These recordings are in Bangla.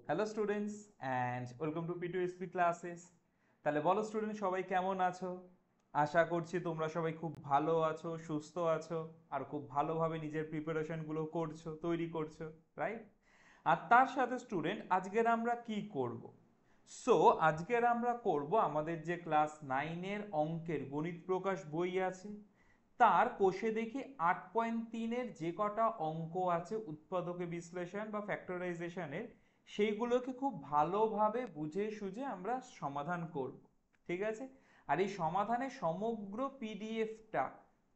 Hello students and welcome to P2SP classes. তাহলে বলো স্টুডেন্ট, সবাই কেমন আছো? আশা করছি তোমরা সবাই খুব ভালো আছো, সুস্থ আছো, আর খুব ভালোভাবে নিজের প্রিপারেশনগুলো করছো, তৈরি করছো, রাইট? আর তার সাথে স্টুডেন্ট, আজকের আমরা কি করব? সো আজকের আমরা করব আমাদের যে ক্লাস 9-এর অঙ্কের গণিত প্রকাশ বই আছে, তার কোষে দেখি 8.3-এর যে কটা অঙ্ক আছে উৎপাদকে বিশ্লেষণ বা ফ্যাক্টরাইজেশনের, সেইগুলোকে খুব ভালোভাবে বুঝে সুঝে আমরা সমাধান করব। ঠিক আছে? আর এই সমাধানের সমগ্র পিডিএফটা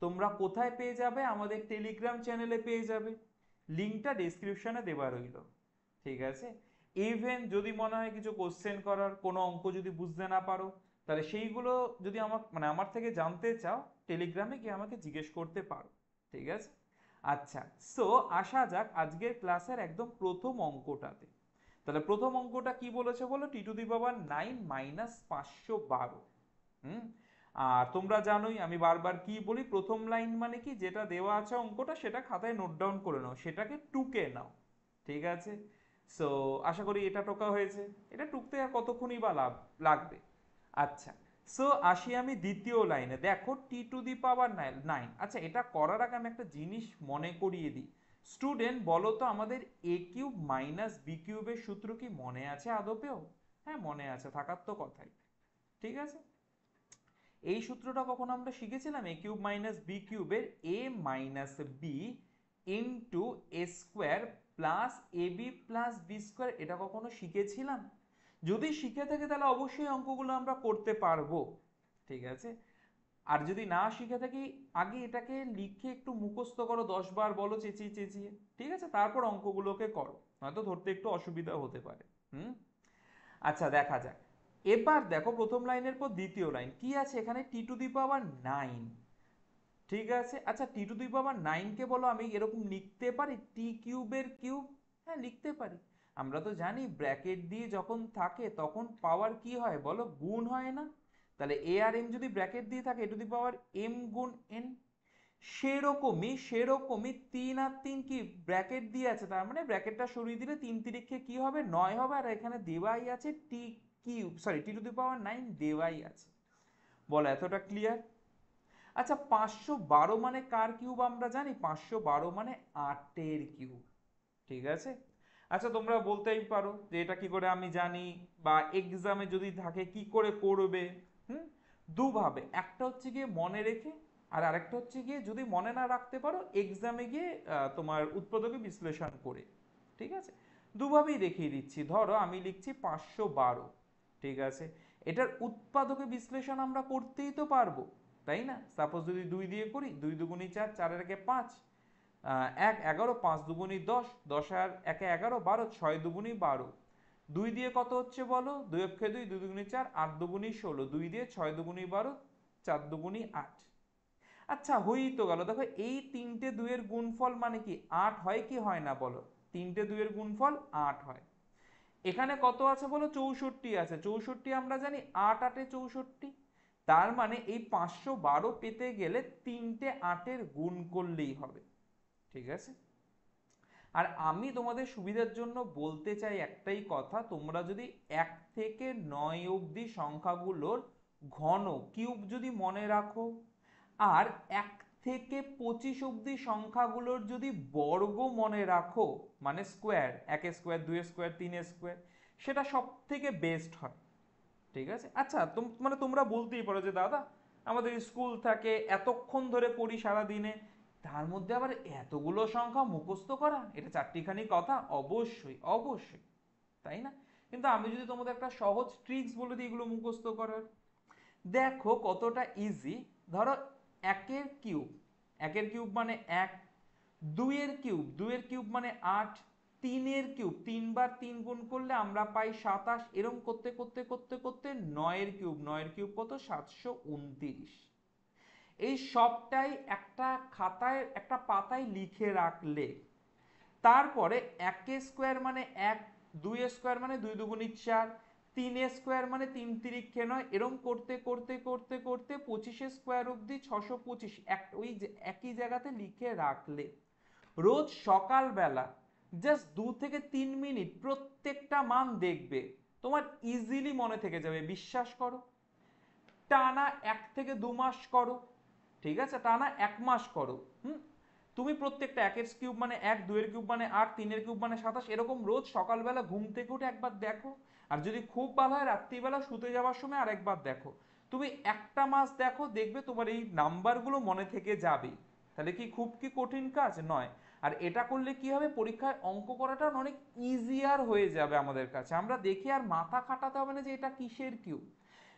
তোমরা কোথায় পেয়ে যাবে? আমাদের টেলিগ্রাম চ্যানেলে পেয়ে যাবে। লিঙ্কটা ডেসক্রিপশনে দেওয়া রইল। ঠিক আছে? ইভেন যদি মনে হয় কিছু কোশ্চেন করার, কোনো অঙ্ক যদি বুঝতে না পারো, তাহলে সেইগুলো যদি আমার থেকে জানতে চাও, টেলিগ্রামে গিয়ে আমাকে জিজ্ঞেস করতে পারো। ঠিক আছে? আচ্ছা, সো আসা যাক আজকের ক্লাসের একদম প্রথম অঙ্কটাতে। তাহলে প্রথম অঙ্কটা কি বলেছে বলো? T⁹ 9 minus 512। হুম। আর তোমরা জানোই আমি বারবার কি বলি, প্রথম লাইন মানে কি, যেটা দেওয়া আছে অঙ্কটা সেটা খাতায় নোট ডাউন করে নাও, সেটাকে টুকে নাও। ঠিক আছে? সো আশা করি এটা টোকা হয়েছে। এটা টুকতে আর কতক্ষণই বা লাগবে। আচ্ছা, সো আসি আমি দ্বিতীয় লাইনে। দেখো T⁹ 9। আচ্ছা, এটা করার আগে আমি একটা জিনিস মনে করিয়ে দিই। স্টুডেন্ট বলো তো, আমাদের A³ মাইনাস B³ সূত্র কি মনে আছে আদপেও? হ্যাঁ, মনে আছে, থাকার তো কথাই। ঠিক আছে? এই সূত্রটা কখন আমরা শিখেছিলাম? A³ minus B³ A minus B into A² plus AB plus B²। এটা কখনো শিখেছিলাম? যদি শিখে থাকে তাহলে অবশ্যই অঙ্কগুলো আমরা করতে পারবো। ঠিক আছে? আর যদি না শিখে থাকি, আগে এটাকে লিখে একটু মুখস্থ করো, 10 বার বলো চেঁচিয়ে চেঁচিয়ে। ঠিক আছে? তারপর অঙ্কগুলোকে করো, হয়তো ধরতে একটু অসুবিধা হতে পারে। হুম। আচ্ছা, দেখা যাক। এবার দেখো প্রথম লাইনের পর দ্বিতীয় লাইন কি আছে এখানে? T⁹ 9। ঠিক আছে? আচ্ছা, T⁹ 9 কে বলো আমি এরকম লিখতে পারি, T³ হ্যাঁ, লিখতে পারি। আমরা তো জানি ব্র্যাকেট দিয়ে যখন থাকে তখন পাওয়ার কি হয় বলো? গুণ হয় না? তাহলে এ আর এম যদি ব্র্যাকেট দিয়ে থাকে, A⁴ গুণ n। সেরকমই 3 আর 3 কি ব্র্যাকেট দিয়ে আছে, তার মানে ব্র্যাকেটটা সরিয়ে দিলে 3 কি হবে? 9 হবে। আর এখানে দেওয়াই আছে T⁹ 9 দেওয়াই আছে। বলো, এতটা ক্লিয়ার? আচ্ছা, 512 মানে কার কিউব আমরা জানি? 512 মানে 8-এর কিউব। ঠিক আছে? আচ্ছা, তোমরা বলতেই পারো যে এটা কি করে আমি জানি, বা এক্সামে যদি থাকে কি করে করবে? হুম। দুভাবে, একটা হচ্ছে গিয়ে মনে রেখে, আর আরেকটা হচ্ছে গিয়ে যদি মনে না রাখতে পারো এক্সামে গিয়ে তোমার উৎপাদকে বিশ্লেষণ করে। ঠিক আছে? দুভাবেই দেখিয়ে দিচ্ছি। ধরো আমি লিখছি 512। ঠিক আছে? এটার উৎপাদকে বিশ্লেষণ আমরা করতেই তো পারবো, তাই না? সাপোজ যদি 2 দিয়ে করি, 2 দুগুণি 4, 4 একে 5, 1 11, 5 দুগুণি 10, 10 আর 1 11, 12, 6 দুগুণি 12। 2 দিয়ে কত হচ্ছে বলো? 2 অক্ষে 2, 2 দুগুণি 4, 8 দুগুণি 16, 2 দিয়ে 6 দুগুণি 12, 4 দুগুণি 8। আচ্ছা, হয়েই তো গেল। দেখো এই তিনটে দুইয়ের গুণফল মানে কি 8 হয় কি হয় না বলো? তিনটে দুইয়ের গুণফল 8 হয়। এখানে কত আছে বলো? 64 আছে। 64 আমরা জানি 8 8 64। তার মানে এই 512 পেতে গেলে তিনটে 8-এর গুণ করলেই হবে। ঠিক আছে? আর আমি তোমাদের সুবিধার জন্য বলতে চাই একটাই কথা, তোমরা যদি 1 থেকে 9 অবধি সংখ্যাগুলোর ঘন কিউব যদি মনে রাখো, আর 1 থেকে 25 অবধি সংখ্যাগুলোর যদি বর্গ মনে রাখো, মানে স্কোয়ার, 1 স্কোয়ার, 2 স্কোয়ার, 3 স্কোয়ার, সেটা সব থেকে বেস্ট হয়। ঠিক আছে? আচ্ছা, মানে তোমরা বলতেই পারো যে দাদা, আমাদের স্কুল থাকে, এতক্ষণ ধরে পড়ি সারাদিনে, তার মধ্যে আবার এতগুলো সংখ্যা মুখস্থ করা, এটা চারটিখানি কথা? অবশ্যই অবশ্যই, তাই না? কিন্তু আমি যদি তোমাদের একটা সহজ ট্রিক্স বলে দিই এগুলো মুখস্থ করার, দেখো কতটা ইজি। ধরো একের কিউব, একের কিউব মানে 1। দুইয়ের কিউব মানে 8। তিনের কিউব, 3 বার 3 গুণ করলে আমরা পাই 27। এরকম করতে করতে করতে করতে 9-এর কিউব কত? 729। এই সবটাই একটা খাতায়, একটা পাতায় লিখে রাখলে, তারপরে 1 স্কোয়ার মানে 1, 2 স্কোয়ার মানে 2 দুগুণি 4, 3 স্কোয়ার মানে 3 3 9, এরকম করতে করতে করতে করতে 25 স্কোয়ার অব্দি 625 ওই একই জায়গাতে লিখে রাখলে, রোজ সকালবেলা জাস্ট 2 থেকে 3 মিনিট প্রত্যেকটা মান দেখবে, তোমার ইজিলি মনে থেকে যাবে, বিশ্বাস করো। টানা 1 থেকে 2 মাস করো, ঠিক আছে, টানা 1 মাস করো। তুমি প্রত্যেকটা 1 কিউব মানে 1, 2 কিউব মানে 8, 3 কিউব মানে 27, এরকম রোজ সকালবেলা ঘুম থেকে উঠে একবার দেখো। আর যদি খুব ভালো হয় রাত্রিবেলা শুতে যাওয়ার সময় আরেকবার দেখো। তুমি একটা মাস দেখো, দেখবে তোমার এই নাম্বারগুলো মনে থেকে যাবে। তাহলে কি কঠিন কাজ নয়। আর এটা করলে কি হবে, পরীক্ষায় অঙ্ক করাটা অনেক ইজিয়ার হয়ে যাবে আমাদের কাছে। আমরা দেখে আর মাথা খাটাতে হবে না যে এটা কিসের কিউব।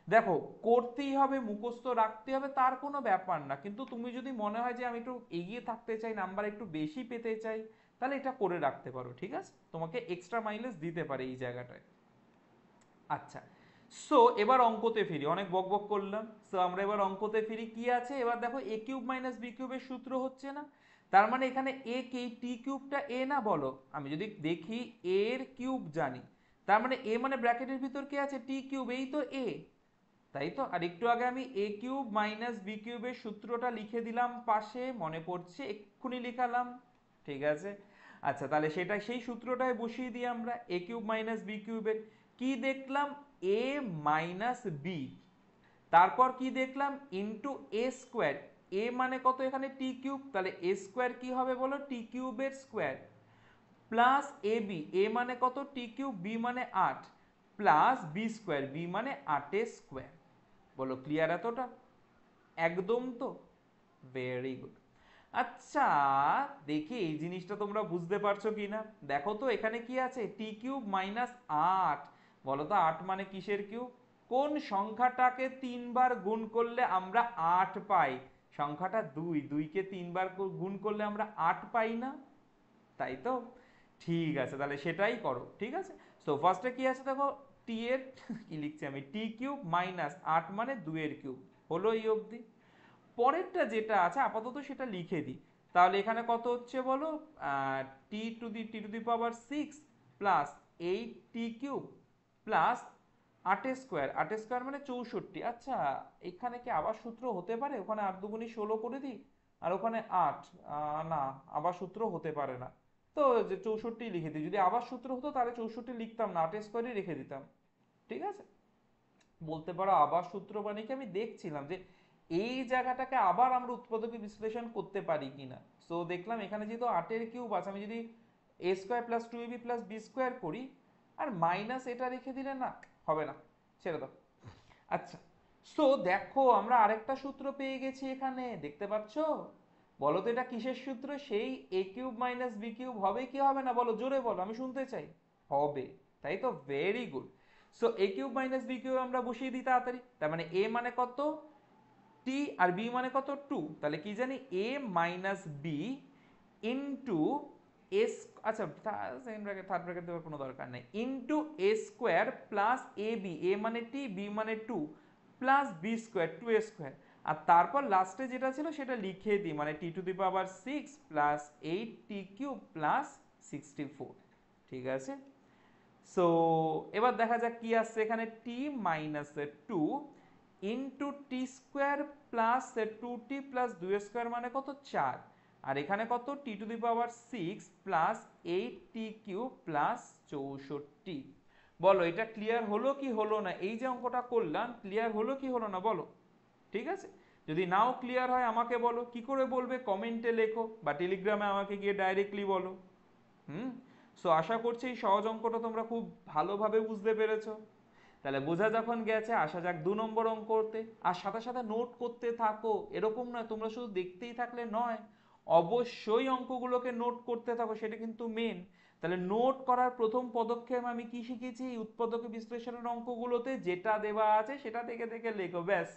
দেখো, করতেই হবে, মুখস্থ রাখতে হবে, তার কোনো ব্যাপার না, কিন্তু তুমি যদি মনে হয় যে আমি একটু এগিয়ে থাকতে চাই, নাম্বার একটু বেশি পেতে চাই, তাহলে এটা করে রাখতে পারো, ঠিক আছে, তোমাকে এক্সট্রা মাইলেজ দিতে পারে এই জায়গাটায়। আচ্ছা, সো এবার অঙ্কতে ফিরি, অনেক বক বক করলাম। সো আমরা এবার অঙ্কতে ফিরি, কি আছে এবার দেখো, এ কিউব মাইনাস বি কিউবের সূত্র হচ্ছে না, তার মানে এখানে এ কি, টি কিউবটা এ না, বলো। আমি যদি দেখি এর কিউব জানি, তার মানে এ মানে ব্র্যাকেটের ভিতর কি আছে, টি কিউব, এই তো এ, তাই তো। আর একটু আগে আমি এ কিউব মাইনাস বি কিউবের সূত্রটা লিখে দিলাম পাশে, মনে পড়ছে, এক্ষুনি লিখালাম, ঠিক আছে। আচ্ছা, তাহলে সেটা সেই সূত্রটাই বসিয়ে দিই আমরা। এ কিউব মাইনাস বি কিউবের কি দেখলাম, এ মাইনাস বি, তারপর কি দেখলাম, ইন্টু এ স্কোয়ার, এ মানে কত এখানে টি কিউব, তাহলে এ স্কোয়ার কি হবে বলো, টি কিউবের স্কোয়ার, প্লাস এ বি, এ মানে কত টি কিউব, বি মানে 8, প্লাস বি স্কোয়ার, বি মানে 8 স্কোয়ার। বলো ক্লিয়ার এতটা, একদম তো, ভেরি গুড। আচ্ছা, দেখি এই জিনিসটা তোমরা বুঝতে পারছো কি না। দেখো তো এখানে কি আছে, টি কিউব মাইনাস 8, বলো তো 8 মানে কিসের কিউব, কোন সংখ্যাটাকে 3 বার গুণ করলে আমরা 8 পাই, সংখ্যাটা 2, 2 কে 3 বার গুণ করলে আমরা 8 পাই না, তাই তো। ঠিক আছে, তাহলে সেটাই করো, ঠিক আছে। সো ফার্স্টে কি আছে দেখো, টি এর কি লিখছি আমি, টি কিউব মাইনাস 8 মানে 2 এর কিউব, হলো এই অবধি। পরেরটা যেটা আছে আপাতত সেটা লিখে দিই। তাহলে এখানে কত হচ্ছে বলো, T to the power 6 plus 8 T cube plus 8 square, 8 square মানে 64। আচ্ছা, এখানে কি আবার সূত্র হতে পারে, ওখানে 8 দুগুণী 16 করে দিই, আর ওখানে 8, না, আবার সূত্র হতে পারে না, তো যে 64 লিখে দিই। যদি আবার সূত্র হতো তাহলে 64 লিখতাম না, 8 স্কোয়ারই রেখে দিতাম, ঠিক আছে। বলতে পারো আবার সূত্র মানে কি, আমি দেখছিলাম যে এই জায়গাটাকে আবার আমরা উৎপাদকে বিশ্লেষণ করতে পারি কিনা। সো দেখলাম এখানে যেহেতু 8 কিউব আছে, আমি যদি A square plus 2ab plus B square করি, আর মাইনাস এটা রেখে দিলে না হবে না, ছেড়ে দাও। আচ্ছা, সো দেখো আমরা আরেকটা সূত্র পেয়ে গেছি এখানে, দেখতে পাচ্ছ। বলো তো এটা কিসের সূত্র, সেই এ কিউব মাইনাস বি কিউব হবে কি হবে না, বলো জোরে বলো, আমি শুনতে চাই। হবে, তাই তো, ভেরি গুড। সো এ কিউব মাইনাস বি কিউব আমরা বসিয়ে দিই তাড়াতাড়ি। তার মানে এ মানে কত টি, আর বি মানে কত 2, তাহলে কি জানি A minus B into S, আচ্ছা সেকেন্ড ব্র্যাকেট থার্ড ব্র্যাকেট দেওয়ার কোনো দরকার নেই, into A square plus A B, এ মানে টি, বি মানে 2, প্লাস বি স্কোয়ার 2 স্কোয়ার। আর তারপর লাস্টে যেটা ছিল সেটা লিখে দিই, মানে T to the power 6 plus 8 T cube plus 64, ঠিক আছে। সো এবার দেখা যাক কি আসছে এখানে, T minus 2 into T square plus 2t plus 2 square মানে কত 4, আর এখানে কত T to the power 6 plus 8 T cube plus 64। বলো এটা ক্লিয়ার হলো কি হলো না, এই যে অঙ্কটা করলাম ক্লিয়ার হলো কি হলো না বলো, ঠিক আছে। যদি নাও ক্লিয়ার হয় আমাকে বলো, কি করে বলবে, কমেন্টে লেখো বা টেলিগ্রামে আমাকে গিয়ে ডাইরেক্টলি বলো। হুম। সো আশা করছি এই সহজ অঙ্কটা তোমরা খুব ভালোভাবে বুঝতে পেরেছো। তাহলে বোঝা যখন গেছে, আসা যাক 2 নম্বর অঙ্ক করতে। আর সাথে সাথে নোট করতে থাকো, এরকম নয় তোমরা শুধু দেখতেই থাকলে নয়, অবশ্যই অঙ্কগুলোকে নোট করতে থাকো, সেটা কিন্তু মেন। তাহলে নোট করার প্রথম পদক্ষেপ আমি কি শিখেছি, উৎপাদক বিশ্লেষণের অঙ্কগুলোতে যেটা দেওয়া আছে সেটা দেখে দেখে লেখো, ব্যাস,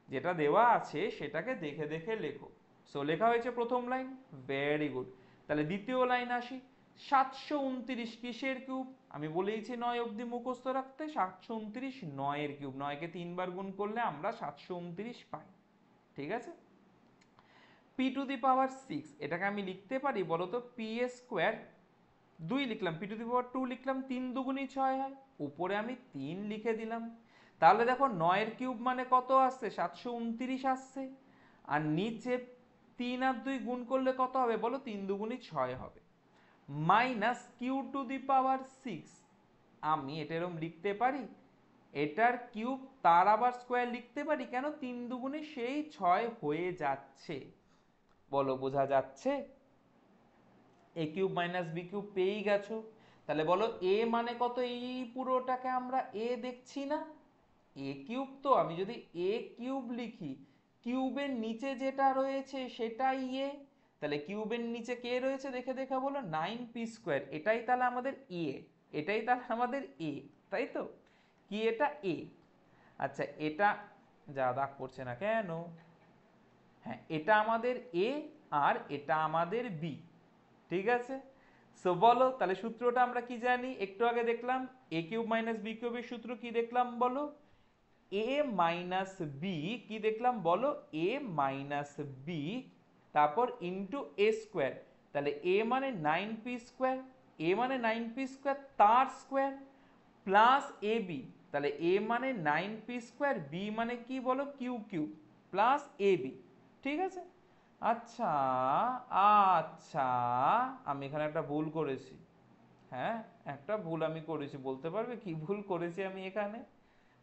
যেটা দেওয়া আছে সেটাকে দেখে দেখে লেখো। সো লেখা হয়েছে প্রথম লাইন, ভেরি গুড। তাহলে দ্বিতীয় লাইন আসি, 729 কিসের কিউব, আমি বলেইছি 9 অবধি মুখস্থ রাখতে, 729 9 এর কিউব, 9 কে 3 বার গুণ করলে আমরা 729 পাই, ঠিক আছে। পি টু দি পাওয়ার 6, এটাকে আমি লিখতে পারি বলো তো, পি এ স্কোয়ার, 2 লিখলাম, পি টু দি পাওয়ার 2 লিখলাম, 3 দুগুণী 6 হয়, উপরে আমি 3 লিখে দিলাম। তাহলে দেখো 9 এর কিউব মানে কত আসছে, 729 আসছে, আর নিচে 3 আর 2 গুণ করলে কত হবে বলো, 3 দুগুণী 6 হবে। Minus Q two the power 6। আমি এটা এরকম লিখতে পারি, এটার কিউব তার আবার স্কোয়ার লিখতে পারি, কেন 3 দুগুণে সেই 6 হয়ে যাচ্ছে। বলো বোঝা যাচ্ছে? এ কিউব মাইনাস বি কিউব পেয়েই গেছো। তাহলে বলো এ মানে কত? এই পুরোটাকে আমরা এ দেখছি না, এ কিউব। তো আমি যদি এ কিউব লিখি, কিউবের নিচে যেটা রয়েছে সেটাই এ। তাহলে কিউবের নিচে কে রয়েছে দেখে দেখে বলো, 9p²। এটাই তাহলে আমাদের এ, এটাই তাহলে আমাদের এ, তাই তো? কি এটা? এ। আচ্ছা এটা যা দাগ পড়ছে না কেন? হ্যাঁ, এটা আমাদের এ আর এটা আমাদের বি, ঠিক আছে? সো বলো তাহলে সূত্রটা আমরা কি জানি, একটু আগে দেখলাম এ কিউব মাইনাস বি কিউবের সূত্র কি দেখলাম বলো? এ মাইনাস বি, কি দেখলাম বলো? এ মাইনাস বি, তারপর ইন্টু এ স্কোয়ার। তাহলে এ মানে 9p², এ মানে 9p² তার স্কোয়ার, প্লাস এ বি। তাহলে এ মানে 9p², বি মানে কি বলো? Q cube, plus A B, ঠিক আছে? আচ্ছা, আচ্ছা, আমি এখানে একটা ভুল করেছি। হ্যাঁ, একটা ভুল আমি করেছি, বলতে পারবে কি ভুল করেছি আমি এখানে?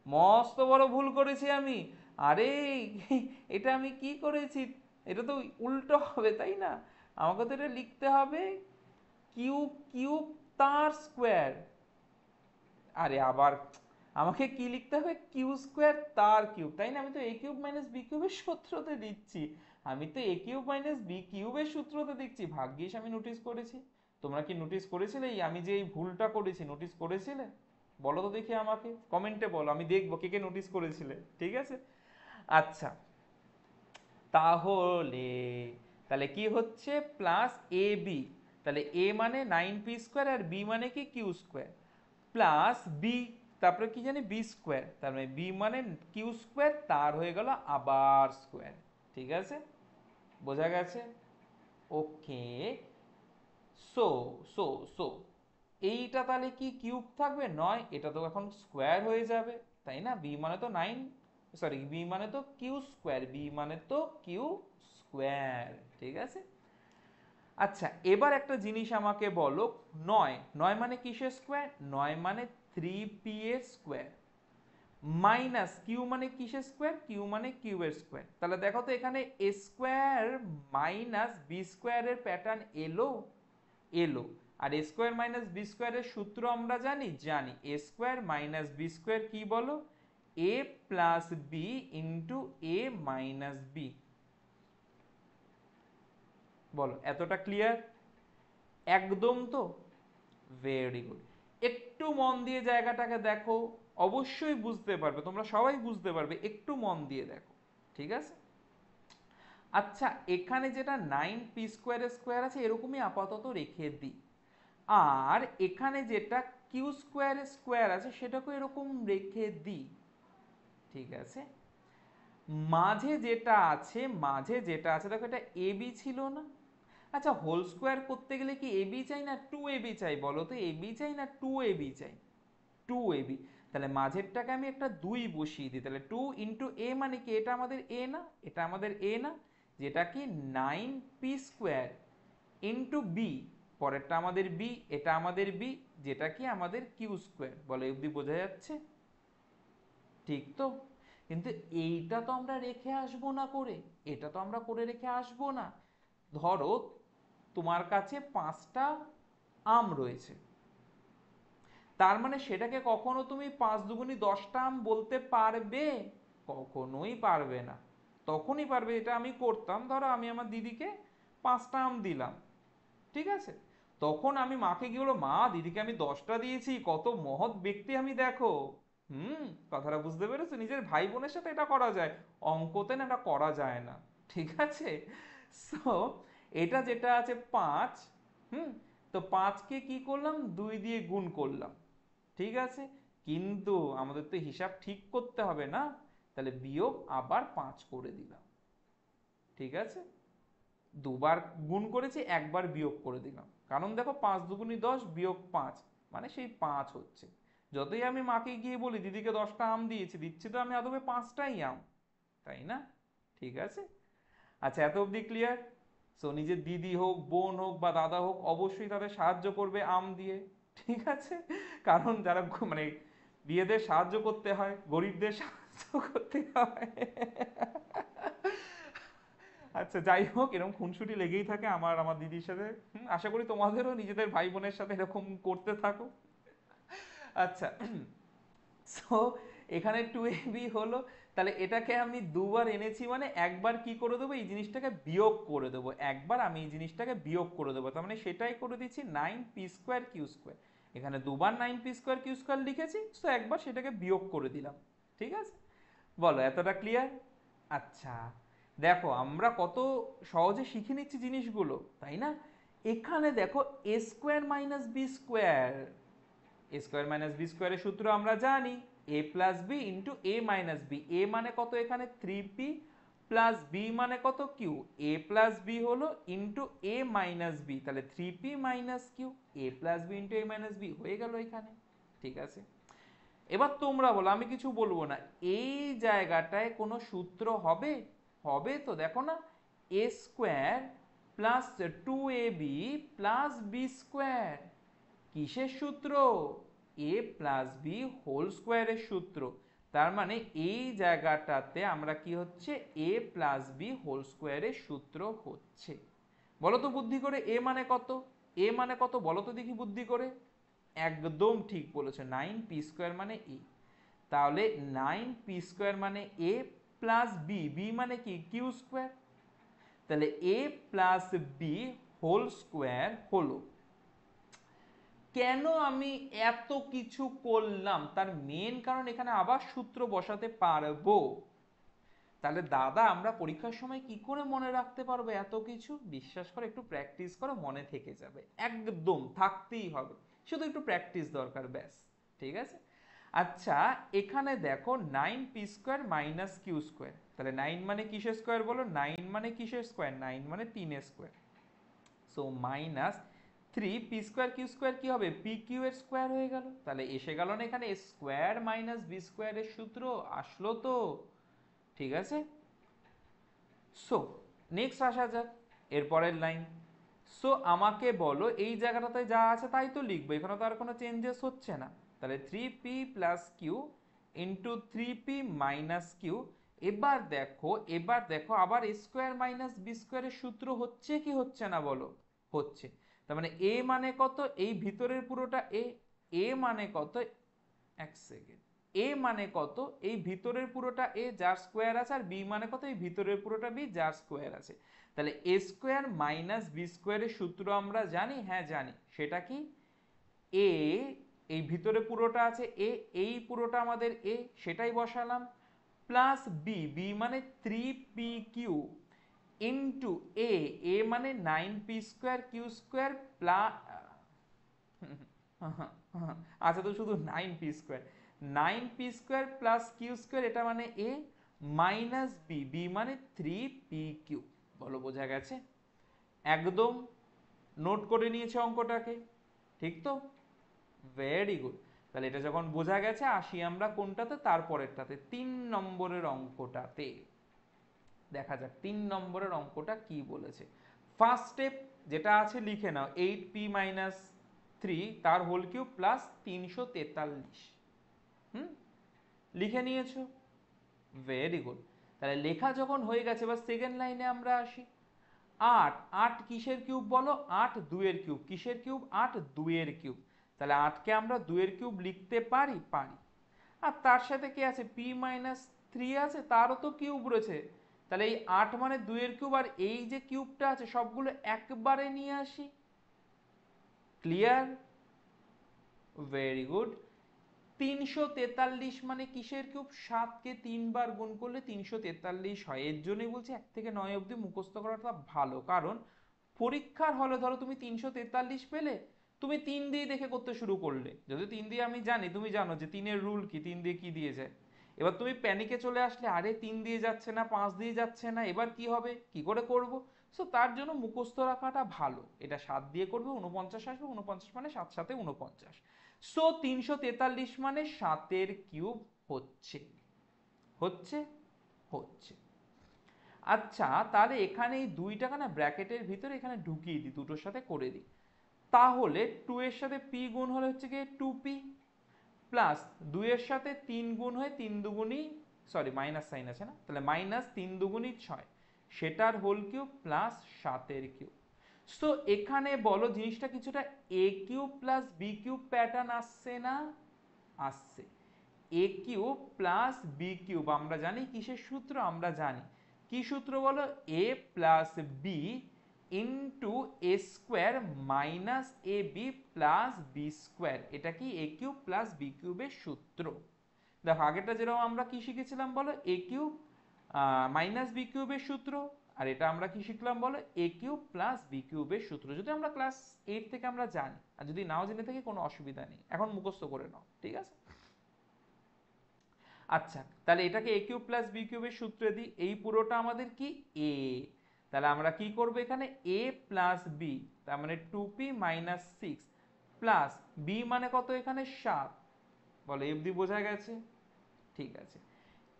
মস্ত বড় ভুল করেছি আমি। আরে এটা আমি কি করেছি? এটা তো উল্টো হবে, তাই না? আমাকে তো এটা লিখতে হবে কিউব কিউব তার স্কোয়ার। আরে আবার আমাকে কি লিখতে হবে? কিউ স্কোয়ার তার কিউব, তাই না? আমি তো এ কিউব মাইনাস বি কিউবের সূত্রতে দিচ্ছি, আমি তো এ কিউব মাইনাস বি কিউবের সূত্রতে দিচ্ছি। ভাগ্যিস আমি নোটিস করেছি। তোমরা কি নোটিস করেছিলে আমি যে এই ভুলটা করেছি? নোটিস করেছিলে? বলো তো দেখি, আমাকে কমেন্টে বলো, আমি দেখবো কে কে নোটিস করেছিলে, ঠিক আছে? আচ্ছা, তাহলে তাহলে কি হচ্ছে? Plus A B. তাহলে এ মানে 9p² আর বি মানে কি? কিউ স্কোয়ার, প্লাস বি, তারপরে কি জানি? B square. তার মানে বি মানে কিউ স্কোয়ার, তার হয়ে গেল আবার স্কোয়ার, ঠিক আছে? বোঝা গেছে? ওকে। সো সো সো এইটা তাহলে কি কিউব থাকবে? নয়, এটা তো এখন স্কোয়ার হয়ে যাবে, তাই না? বি মানে তো 9, সরি, বি মানে তো কিউ স্কোয়ার, বি মানে তো কিউ স্কোয়ার, ঠিক আছে? আচ্ছা এবার একটা জিনিস আমাকে বলো, নয়, নয় মানে কিসের স্কোয়ার? নয় মানে 3p এর স্কোয়ার, মাইনাস কিউ মানে কিসের স্কোয়ার? কিউ মানে কিউবের স্কোয়ার। তাহলে দেখো তো এখানে এ স্কোয়ার মাইনাস বি স্কোয়ারের প্যাটার্ন এলো? এলো। আর এ স্কোয়ার মাইনাস বি স্কোয়ারের সূত্র আমরা জানি, জানি এ স্কোয়ার মাইনাস বি স্কোয়ার কি বলো? এ প্লাস বি ইন্টু এ মাইনাস বি। বলো এতটা ক্লিয়ার? একদম তো? Very good. একটু মন দিয়ে জায়গাটাকে দেখো, অবশ্যই বুঝতে পারবে, তোমরা সবাই বুঝতে পারবে, একটু মন দিয়ে দেখো, ঠিক আছে? আচ্ছা এখানে যেটা 9p² স্কোয়ার আছে এরকমই আপাতত রেখে দিই, আর এখানে যেটা কিউ স্কোয়ার স্কোয়ার আছে সেটাকে এরকম রেখে দিই, ঠিক আছে? মাঝে যেটা আছে, মাঝে যেটা আছে দেখো, এটা এ বি ছিল না? আচ্ছা হোল স্কোয়ার করতে গেলে কি এ বি চাই না 2ab চাই? বলো তো, এ বি চাই না 2ab চাই? 2ab। তাহলে মাঝেরটাকে আমি একটা 2 বসিয়ে দিই, তাহলে 2 × a মানে কি? এটা আমাদের a না? এটা আমাদের a না? যেটা কি 9p² ইন্টু বি, পরেরটা আমাদের b, এটা আমাদের b, যেটা কি আমাদের কিউ স্কোয়ার। বলো এই অবধি বোঝা যাচ্ছে? ঠিক তো? কিন্তু এইটা তো আমরা রেখে আসবো না করে, এটা তো আমরা করে রেখে আসবো না। ধরো তোমার কাছে 5টা আম রয়েছে, তার মানে সেটাকে কখনো তুমি 5 × 2 = 10টা আম বলতে পারবে? কখনোই পারবে না। তখনই পারবে এটা আমি করতাম, ধরো আমি আমার দিদিকে 5টা আম দিলাম, ঠিক আছে? তখন আমি মাকে কি বলবো, মা দিদিকে আমি 10টা দিয়েছি, কত মহৎ ব্যক্তি আমি, দেখো। কথাটা বুঝতে পেরেছো? নিজের ভাই বোনের সাথে এটা করা যায়, অঙ্কতে না এটা করা যায় না, ঠিক আছে? সো এটা যেটা আছে 5, তো 5কে কি করলাম? 2 দিয়ে গুণ করলাম, ঠিক আছে? কিন্তু আমাদের তো হিসাব ঠিক করতে হবে না, তাহলে বিয়োগ আবার 5 করে দিলাম, ঠিক আছে? দুবার গুণ করেছি, একবার বিয়োগ করে দিলাম, কারণ দেখো 5 × 2 = 10 বিয়োগ 5 মানে সেই 5 হচ্ছে। যতই আমি মাকে গিয়ে বলি দিদিকে 10টা আম দিয়েছি, দিচ্ছি তো আমি আদবে 5টাই আম, তাই না? ঠিক আছে? আচ্ছা এত অবধি ক্লিয়ার? সো নিজের দিদি হোক, বোন হোক বা দাদা হোক, অবশ্যই তাদের সাহায্য করবে আম দিয়ে, ঠিক আছে? কারণ যারা মানে বিয়েদের সাহায্য করতে হয়, গরিবদের সাহায্য করতে হয়। আচ্ছা যাই হোক, এরকম খুনসুটি লেগেই থাকে আমার আমার দিদির সাথে। আশা করি তোমাদেরও নিজেদের ভাই বোনের সাথে এরকম করতে থাকো। আচ্ছা, সো এখানে 2ab হলো। তাহলে এটাকে আমি দুবার এনেছি মানে একবার কি করে দেবো, এই জিনিসটাকে বিয়োগ করে দেবো। একবার আমি এই জিনিসটাকে বিয়োগ করে দেবো, তার মানে সেটাই করে দিচ্ছি 9p² এখানে দুবার 9p² লিখেছি, তো একবার সেটাকে বিয়োগ করে দিলাম। ঠিক আছে, বলো এতটা ক্লিয়ার? আচ্ছা, দেখো আমরা কত সহজে শিখে নিচ্ছি জিনিসগুলো, তাই না? এখানে দেখো a² - b², a² - b² সূত্র আমরা জানি, a+b * a - b। a মানে কত এখানে 3p প্লাস b মানে কত q, a প্লাস b হলো ইন্টু a মাইনাস b, তাহলে 3p minus q, a plus b into a minus b হয়ে গেল এখানে। ঠিক আছে, এবার তোমরা বলো, আমি কিছু বলবো না। এই জায়গাটায় কোনো সূত্র হবে? হবে তো, দেখো না, a² plus 2ab plus b², কিসের সূত্র? a প্লাস বি হোল স্কোয়ারের সূত্র। তার মানে এই জায়গাটাতে আমরা কি হচ্ছে, a প্লাস বি হোল স্কোয়ারের সূত্র হচ্ছে। বলো তো বুদ্ধি করে a মানে কত, a মানে কত বলো তো দেখি বুদ্ধি করে। একদম ঠিক বলেছো, 9p² মানে a। তাহলে 9p² মানে a প্লাস বি, বি মানে কি q², তাহলে a plus B whole square হলো। কেন আমি এত কিছু করলাম তার মেন কারণ, এখানে আবার সূত্র বসাতে পারবো। তাহলে দাদা আমরা পরীক্ষার সময় কি করে মনে রাখতে পারবো এত কিছু? বিশ্বাস করো, একটু প্র্যাকটিস করো, মনে থেকে যাবে, একদম থাকতেই হবে, শুধু একটু প্র্যাকটিস দরকার, ব্যাস। ঠিক আছে, আচ্ছা এখানে দেখো 9p² - q², তাহলে 9 মানে কিসের স্কোয়ার বলো? 9 মানে কিসের স্কোয়ার? 9 মানে 3 স্কোয়ার। সো মাইনাস 3p²q² কি হবে? pq এর স্কোয়ার হয়ে গেল। তাহলে এসে গেল না এখানে a² - b² এর সূত্র, আসলো তো। ঠিক আছে, সো নেক্সট আসা যাক, এরপরের লাইন। সো আমাকে বলো এই জায়গাটাতে যা আছে তাই তো লিখবো, এখানে তো আর কোনো চেঞ্জেস হচ্ছে না। তাহলে 3p plus q into 3p minus q. এবার দেখো আবার a² - b² এর সূত্র হচ্ছে কি হচ্ছে না বলো? হচ্ছে। তার মানে a মানে কত, এই ভিতরের পুরোটা a মানে কত, এক সেকেন্ড, a মানে কত, এই ভিতরের পুরোটা a যার স্কোয়ার আছে, আর b মানে কত, এই ভিতরের পুরোটা b যার স্কোয়ার আছে। তাহলে a² - b² এর সূত্র আমরা জানি, হ্যাঁ জানি। সেটা কি? a, এই ভিতরে পুরোটা আছে a, এই পুরোটা আমাদের a, সেটাই বসালাম, প্লাস বি, বি মানে 3pq ইন্টু a মানে 9p²q² প্লাস, আচ্ছা তো শুধু 9p², 9p² প্লাস q², এটা মানে a মাইনাস বি, বি মানে 3pq। বলো বোঝা গেছে? একদম নোট করে নিয়েছে অঙ্কটাকে, ঠিক তো? Very good. তাহলে এটা যখন বোঝা গেছে, আসি আমরা কোনটাতে, তারপরেরটাতে, 3 নম্বরের অঙ্কটাতে। দেখা যাক 3 নম্বরের অঙ্কটা কি বলেছে। ফার্স্ট স্টেপ যেটা আছে লিখে নাও, 8p - 3 তার হোল কিউব প্লাস 343। লিখে নিয়েছো? Very good. তাহলে লেখা যখন হয়ে গেছে, এবার সেকেন্ড লাইনে আমরা আসি। 8, 8 কিসের কিউব বলো? 8 2 এর কিউব। কিসের কিউব? 8 2 এর কিউব। তাহলে 8কে আমরা 2 এর কিউব লিখতে পারি? পারি। আর তার সাথে কি আছে? p - 3 আছে, তারও তো কিউব রয়েছে। তাহলে এই 8 মানে 2 এর কিউব, আর এই যে কিউবটা আছে সবগুলো একবারে নিয়ে আসি। ক্লিয়ার? Very good. 343 মানে কিসের কিউব? 7কে 3 বার গুণ করলে 343 হয়। এর জন্যই বলছি 1 থেকে 9 অবধি মুখস্থ করাটা ভালো, কারণ পরীক্ষার হলে ধরো তুমি 343 পেলে, তুমি 3 দিয়ে দেখে করতে শুরু করলে, যদি 3 দিয়ে, আমি জানি তুমি জানো যে 3-এর রুল কি, 3 দিয়ে কি দিয়ে যায়। এবার তুমি প্যানিকে চলে আসলে, আরে 3 দিয়ে যাচ্ছে না, 5 দিয়ে যাচ্ছে না, এবার কি হবে, কি করে করব? সো তার জন্য মুখস্থ রাখাটা ভালো। এটা 7 দিয়ে করবে 49 আসবে, 49 মানে 7 7 49। সো 343 মানে 7-এর কিউব হচ্ছে, হচ্ছে, হচ্ছে। আচ্ছা, তাহলে এখানে এই 2 টাকা না ব্র্যাকেটের ভিতরে এখানে ঢুকিয়ে দিই, দুটোর সাথে করে দিই। তাহলে 2 এর সাথে p গুণ হলে হচ্ছে কি 2p, প্লাস 2 এর সাথে 3 গুণ হয় 3 দুগুণই, সরি মাইনাস সাইন আছে না, তাহলে মাইনাস 3 দুগুণই 6, সেটার হোল কিউব প্লাস 7 এর কিউব। সো এখানে বলো জিনিসটা কিছুটা a cube plus b cube pattern আসছে না? আসছে। a cube plus b cube আমরা জানি কিসের সূত্র, আমরা জানি কি সূত্র বলো, a plus b into A square minus a b plus B square, এটা কি এ কিউব প্লাস বি কিউবের সূত্র। দেখো আগেরটা যেরকম আমরা কি শিখেছিলাম বলো, এ কিউব মাইনাস বি কিউবের সূত্র, আর এটা আমরা কি শিখলাম বলো, এ কিউব প্লাস বি কিউবের সূত্র, যদি আমরা ক্লাস 8 থেকে আমরা জানি, আর যদি নাও জেনে থাকি কোনো অসুবিধা নেই, এখন মুখস্থ করে নাও, ঠিক আছে। আচ্ছা, তাহলে এটাকে এ কিউব প্লাস বি কিউবের সূত্রে দিই, এই পুরোটা আমাদের কি এ, তাহলে আমরা কি করব এখানে a প্লাস বি, তার মানে 2p মাইনাস 6 প্লাস b মানে কত এখানে 7, বলো এফডি বোঝা গেছে, ঠিক আছে,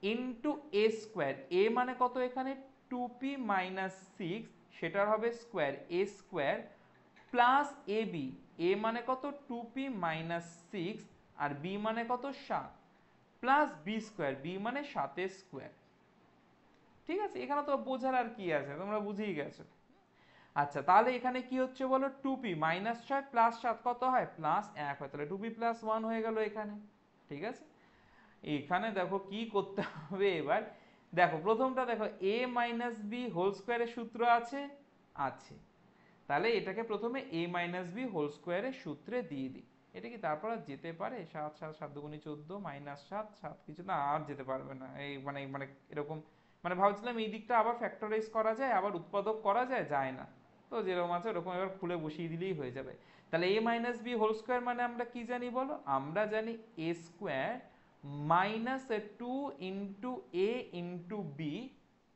ইন্টু এ স্কোয়ার, এ মানে কত এখানে 2p মাইনাস 6, সেটার হবে square a square plus A B, এ মানে কত 2p মাইনাস 6 আর b মানে কত 7 প্লাস বি স্কোয়ার, বি মানে 7 স্কোয়ার, ঠিক আছে। এখানে তো বোঝার আর কি আছে, তোমরা বুঝেই গেছো। আচ্ছা, তাহলে এখানে কি হচ্ছে বলো, 2p মাইনাস 6 প্লাস 7 কত হয়, প্লাস 1 হয়, তাহলে 2p প্লাস 1 হয়ে গেল এখানে, ঠিক আছে। এখানে দেখো কি করতে হবে এবার, দেখো প্রথমটা দেখো a মাইনাস বি হোল স্কোয়ারের সূত্র আছে, আছে, তাহলে এটাকে প্রথমে a মাইনাস বি হোল স্কোয়ারের সূত্রে দিয়ে দিই। এটা কি তারপর আর যেতে পারে, 7 7 7 দুগুণে 14 মাইনাস 7 7 কিছু না, আর যেতে পারবে না, এই মানে মানে এরকম, মানে ভাবছিলাম এই দিকটা আবার ফ্যাক্টরাইজ করা যায়, আবার উৎপাদক করা যায়, যায় না, তো যেরকম আছে ওরকম এবার খুলে বসিয়ে দিলেই হয়ে যাবে। তাহলে a minus B whole square মানে আমরা কি জানি বলো, আমরা জানি a square minus 2 into a into B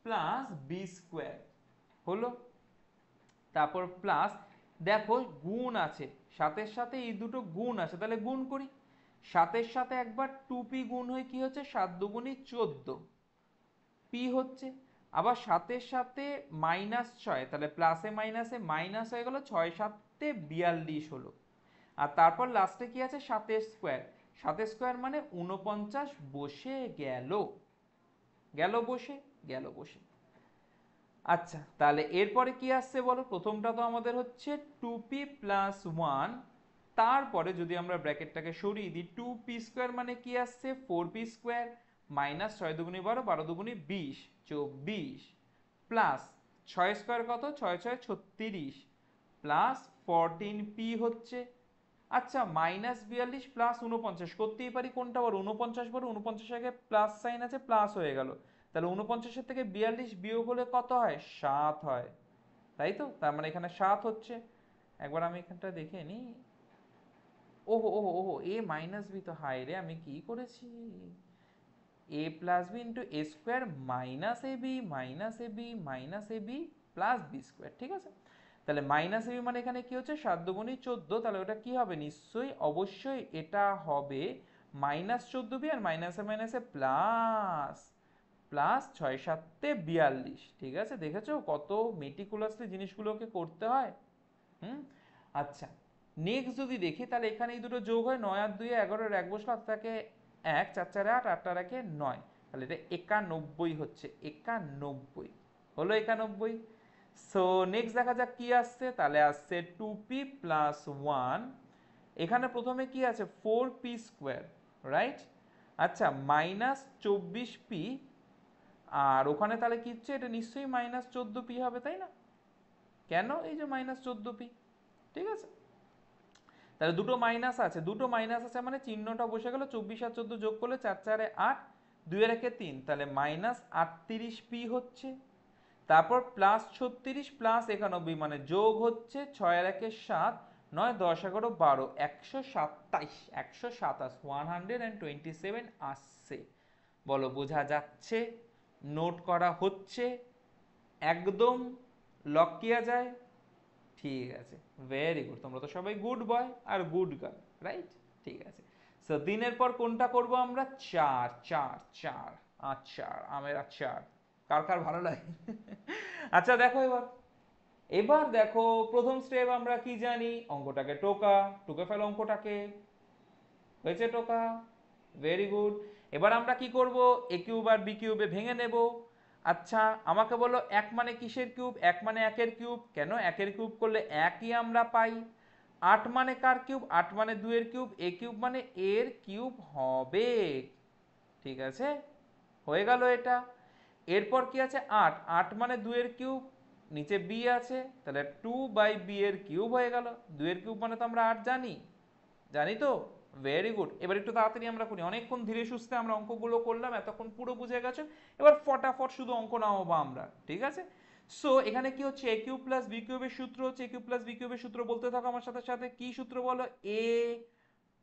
plus B square হলো, তারপর প্লাস, দেখো গুণ আছে সাতের সাথে, এই দুটো গুণ আছে, তাহলে গুণ করি, সাতের সাথে একবার 2p গুণ হয়ে কি হচ্ছে 7 দুগুণী 14 পি হচ্ছে, আবার সাতের সাথে মাইনাস 6, তাহলে প্লাসে মাইনাসে মাইনাস হয়ে গেল, 6 7 42 হলো, আর তারপর লাস্টে কি আছে 7 স্কোয়ার, 7 স্কোয়ার মানে 49 বসে গেল, গেল বসে, গেল বসে। আচ্ছা, তাহলে এরপরে কি আসছে বলো, প্রথমটা তো আমাদের হচ্ছে 2p প্লাস 1, তারপরে যদি আমরা ব্র্যাকেটটাকে সরিয়ে দিই 2p স্কোয়ার মানে কি আসছে 4p square minus 6 দুগুণী 12 12 দুগুণী 20 24 plus 6 square কত 6 6 36 প্লাস 14p হচ্ছে। আচ্ছা, মাইনাস 42 প্লাস 49 করতেই পারি কোনটা বলো, 49 বলো, 49 আগে প্লাস সাইন আছে, প্লাস হয়ে গেল, তাহলে 49 থেকে 42 বিয়োগ হলে কত হয় 7 হয়, তাই তো, তার মানে এখানে 7 হচ্ছে। একবার আমি এখানটা দেখে নিই, ওহো ওহো ওহো, এ মাইনাস বি তো হাই রে, আমি কি করেছি, এ plus B into A square minus a B minus a B minus a b plus B square, ঠিক আছে। তাহলে মাইনাস এ বি মানে এখানে কি হচ্ছে 7 দুগুণী 14, তাহলে ওটা কি হবে, নিশ্চয়ই অবশ্যই এটা হবে মাইনাস 14 বি, আর মাইনাসে মাইনাসে প্লাস, প্লাস 6 7 42, ঠিক আছে, দেখেছো কত মেটিকুলাসলি জিনিসগুলোকে করতে হয়। হুম। আচ্ছা, নেক্সট যদি দেখি, তাহলে এখানে এই দুটো যোগ হয়, 9 আর 2 11 এর 1 বসলো, থাকে 1 4 4 8 8 আর 1 9, তাহলে এটা 91 হচ্ছে, 91 হলো 91। সো নেক্সট দেখা যাক কি আসছে, তাহলে আসছে 2p প্লাস 1, এখানে প্রথমে কি আছে 4p স্কোয়ার, রাইট, আচ্ছা মাইনাস 24p, আর ওখানে তাহলে কি হচ্ছে, এটা নিশ্চয়ই মাইনাস 14p হবে তাই না, কেন, এই যে মাইনাস 14p, ঠিক আছে। তাহলে দুটো মাইনাস আছে, দুটো মাইনাস আছে মানে চিহ্নটা বসে গেল, 24 আর 14 যোগ করলে 4 4 8 2 এর 1 3, তাহলে মাইনাস 38p হচ্ছে, তারপর প্লাস 36 প্লাস 91 মানে যোগ হচ্ছে 6 এর 1 7 9 10 11 12 127, 127 আসছে, বলো বোঝা যাচ্ছে, নোট করা হচ্ছে, একদম লক কিয়া যায়, ঠিক আছে, ভেরি গুড, তোমরা তো সবাই গুড বয় আর গুড গার্ল, রাইট, ঠিক আছে। সো দিনের পর কোনটা করব আমরা, 4 4 4 আচার, আমের আচার, কার কার ভালো লাগে? আচ্ছা দেখো এবার, এবার দেখো প্রথম স্টেপ আমরা কি জানি, অঙ্কটাকে টোকা, টুকে ফেলো অঙ্কটাকে, হয়েছে টোকা, ভেরি গুড। এবার আমরা কি করব, এ কিউব আর বি কিউবে ভেঙে নেব। আচ্ছা আমাকে বলো এক মানে কিসের কিউব, এক মানে একের কিউব, কেন একের কিউব করলে একই আমরা পাই। আট মানে কার কিউব, আট মানে দুয়ের কিউব, এ কিউব মানে এর কিউব হবে, ঠিক আছে, হয়ে গেল এটা। এরপর কি আছে, আট, আট মানে দুয়ের কিউব, নিচে বি আছে, তাহলে টু বাই বি এর কিউব হয়ে গেল। দুয়ের কিউব মানে তো আমরা আট জানি, জানি তো, ভেরি গুড। এবার একটু তাড়াতাড়ি আমরা করি, অনেকক্ষণ ধীরে সুস্থে আমরা অঙ্কগুলো করলাম, এতক্ষণ পুরো বুঝে গেছো, এবার ফটাফট শুধু অঙ্ক নামাবো আমরা, ঠিক আছে। সো এখানে কি হচ্ছে, এ কিউব প্লাস বি কিউবের সূত্র হচ্ছে, এ কিউব প্লাস বি কিউবের সূত্র বলতে থাকো আমার সাথে সাথে, কি সূত্র বলো, এ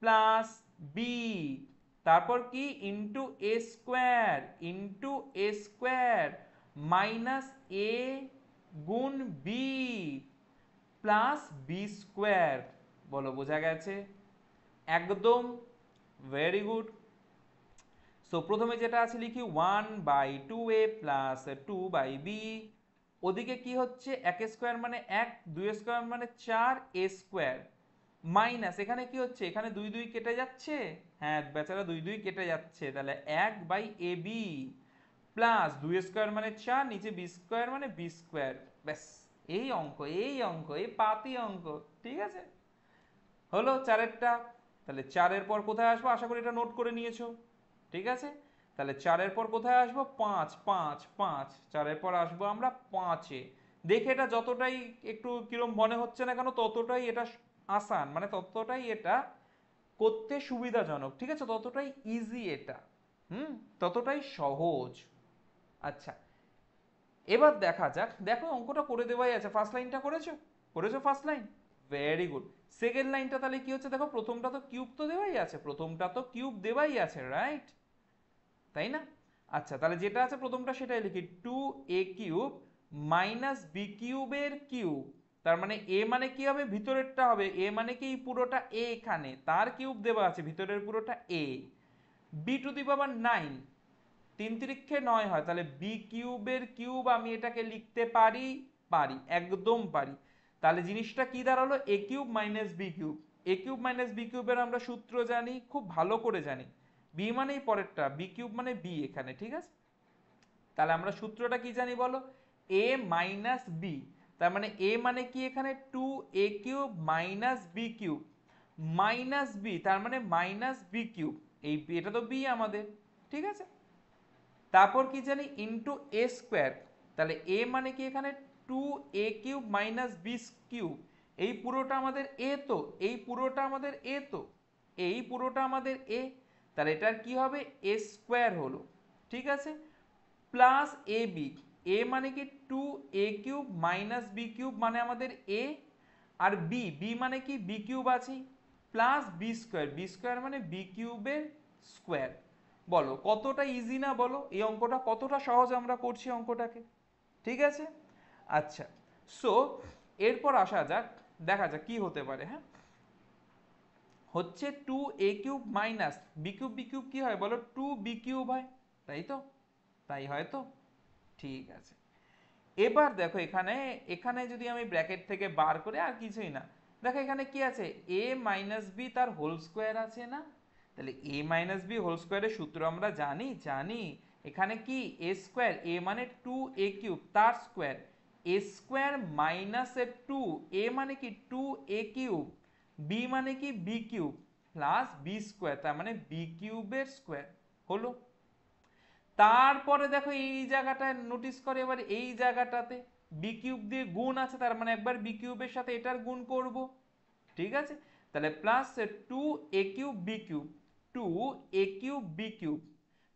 প্লাস বি, তারপর কি ইন্টু এ স্কোয়ার, ইন্টু এ স্কোয়ার মাইনাস এ গুণ বি প্লাস বি স্কোয়ার, বলো বোঝা গেছে একদম, ভেরি গুড। সো প্রথমে যেটা আছে লিখি one by two a plus two by b, ওদিকে কি হচ্ছে এক স্কোয়ার মানে এক, দুই স্কোয়ার মানে চার, এ স্কোয়ার মাইনাস এখানে কি হচ্ছে, এখানে দুই দুই কেটে যাচ্ছে, হ্যাঁ বেচারা দুই দুই কেটে যাচ্ছে, তাহলে এক বাই এ বি প্লাস দুই স্কোয়ার মানে চার, নিচে বি স্কোয়ার মানে বি স্কোয়ার, ব্যাস এই অঙ্ক, এই অঙ্ক, এই পাতি অঙ্ক, ঠিক আছে, হলো চারেরটা। তাহলে চারের পর কোথায় আসবো, আশা করি এটা নোট করে নিয়েছো, ঠিক আছে। তাহলে চারের পর কোথায় আসবো, পাঁচ, পাঁচ, পাঁচ, চারের পর আসবো আমরা পাঁচে। দেখে এটা যতটাই একটু কিরম মনে হচ্ছে না কেন, ততটাই এটা আসান, মানে ততটাই এটা করতে সুবিধাজনক, ঠিক আছে, ততটাই ইজি এটা, হুম, ততটাই সহজ। আচ্ছা এবার দেখা যাক, দেখো অঙ্কটা করে দেওয়াই আছে, ফার্স্ট লাইনটা করেছো, করেছো first line, very good. Second লাইনটা তাহলে কি হচ্ছে, দেখো প্রথমটা তো কিউব তো দেওয়াই আছে, প্রথমটা তো কিউব দেওয়াই আছে, রাইট, তাই না। আচ্ছা তাহলে যেটা আছে প্রথমটা সেটাই লিখি, টু এ কিউব মাইনাস বি কিউবের কিউব, তার মানে এ মানে কি হবে, ভিতরেরটা হবে, এ মানে কি পুরোটা এ, এখানে তার কিউব দেওয়া আছে, ভিতরের পুরোটা A, B to the power nine, তিন তিরিক্ষে নয় হয়, তাহলে বি কিউবের কিউব আমি এটাকে লিখতে পারি, পারি, একদম পারি। তাহলে জিনিসটা কি দাঁড়ালো, এ কিউব মাইনাস বি কিউব, এ কিউব মাইনাস বি কিউবের আমরা সূত্র জানি, খুব ভালো করে জানি, বি মানেই পরেরটা, বি কিউব মানে বি এখানে, ঠিক আছে। তাহলে আমরা সূত্রটা কি জানি বলো, এ মাইনাস বি, তার মানে এ মানে কি এখানে টু এ cube minus B cube, minus B তার মানে মাইনাস বি কিউব, এই এটা তো বি আমাদের, ঠিক আছে। তারপর কি জানি ইন্টু এ স্কোয়ার, তাহলে এ মানে কি এখানে টু এ কিউব মাইনাস বি কিউব, এই পুরোটা আমাদের এ তো, এই পুরোটা আমাদের এ তো, এই পুরোটা আমাদের এ, তাহলে এটার কি হবে এ স্কোয়ার হলো, ঠিক আছে, প্লাস এ বি, এ মানে কি টু এ কিউব মাইনাস বি কিউব মানে আমাদের এ, আর বি, বি মানে কি বি কিউব আছে, plus B square, b square মানে বি কিউবের স্কোয়ার, বলো কতটা ইজি না বলো, এই অঙ্কটা কতটা সহজ আমরা করছি অঙ্কটাকে, ঠিক আছে। আচ্ছা সো এরপর আসা যাক, দেখা যাক কি হতে পারে, হ্যাঁ, হচ্ছে টু এ কিউব মাইনাস বি কিউব কি হয় বলো, টু বি কিউব হয়, তাই তো, তাই হয় তো, ঠিক আছে। এবার দেখো এখানে, এখানে যদি আমি ব্র্যাকেট থেকে বার করে, আর কিছুই না, দেখো এখানে কি আছে, এ মাইনাস বি তার হোল স্কোয়ার আছে না, তাহলে এ মাইনাস বি হোল স্কোয়ারের সূত্র আমরা জানি, জানি, এখানে কি এ স্কোয়ার, এ মানে টু এ কিউব তার square, a square minus a two, a মানে কি টু এ কিউব, বি মানে কি b cube plus B square, তার মানে বি কিউবের স্কোয়ার হলো। তারপরে দেখো এই জায়গাটায় নোটিস করে, এবার এই জায়গাটাতে বি কিউব দিয়ে গুণ আছে, তার মানে একবার বি কিউবের সাথে এটার গুণ করব, ঠিক আছে। তাহলে প্লাস টু এ কিউব বি কিউব, টু এ কিউব বি কিউব,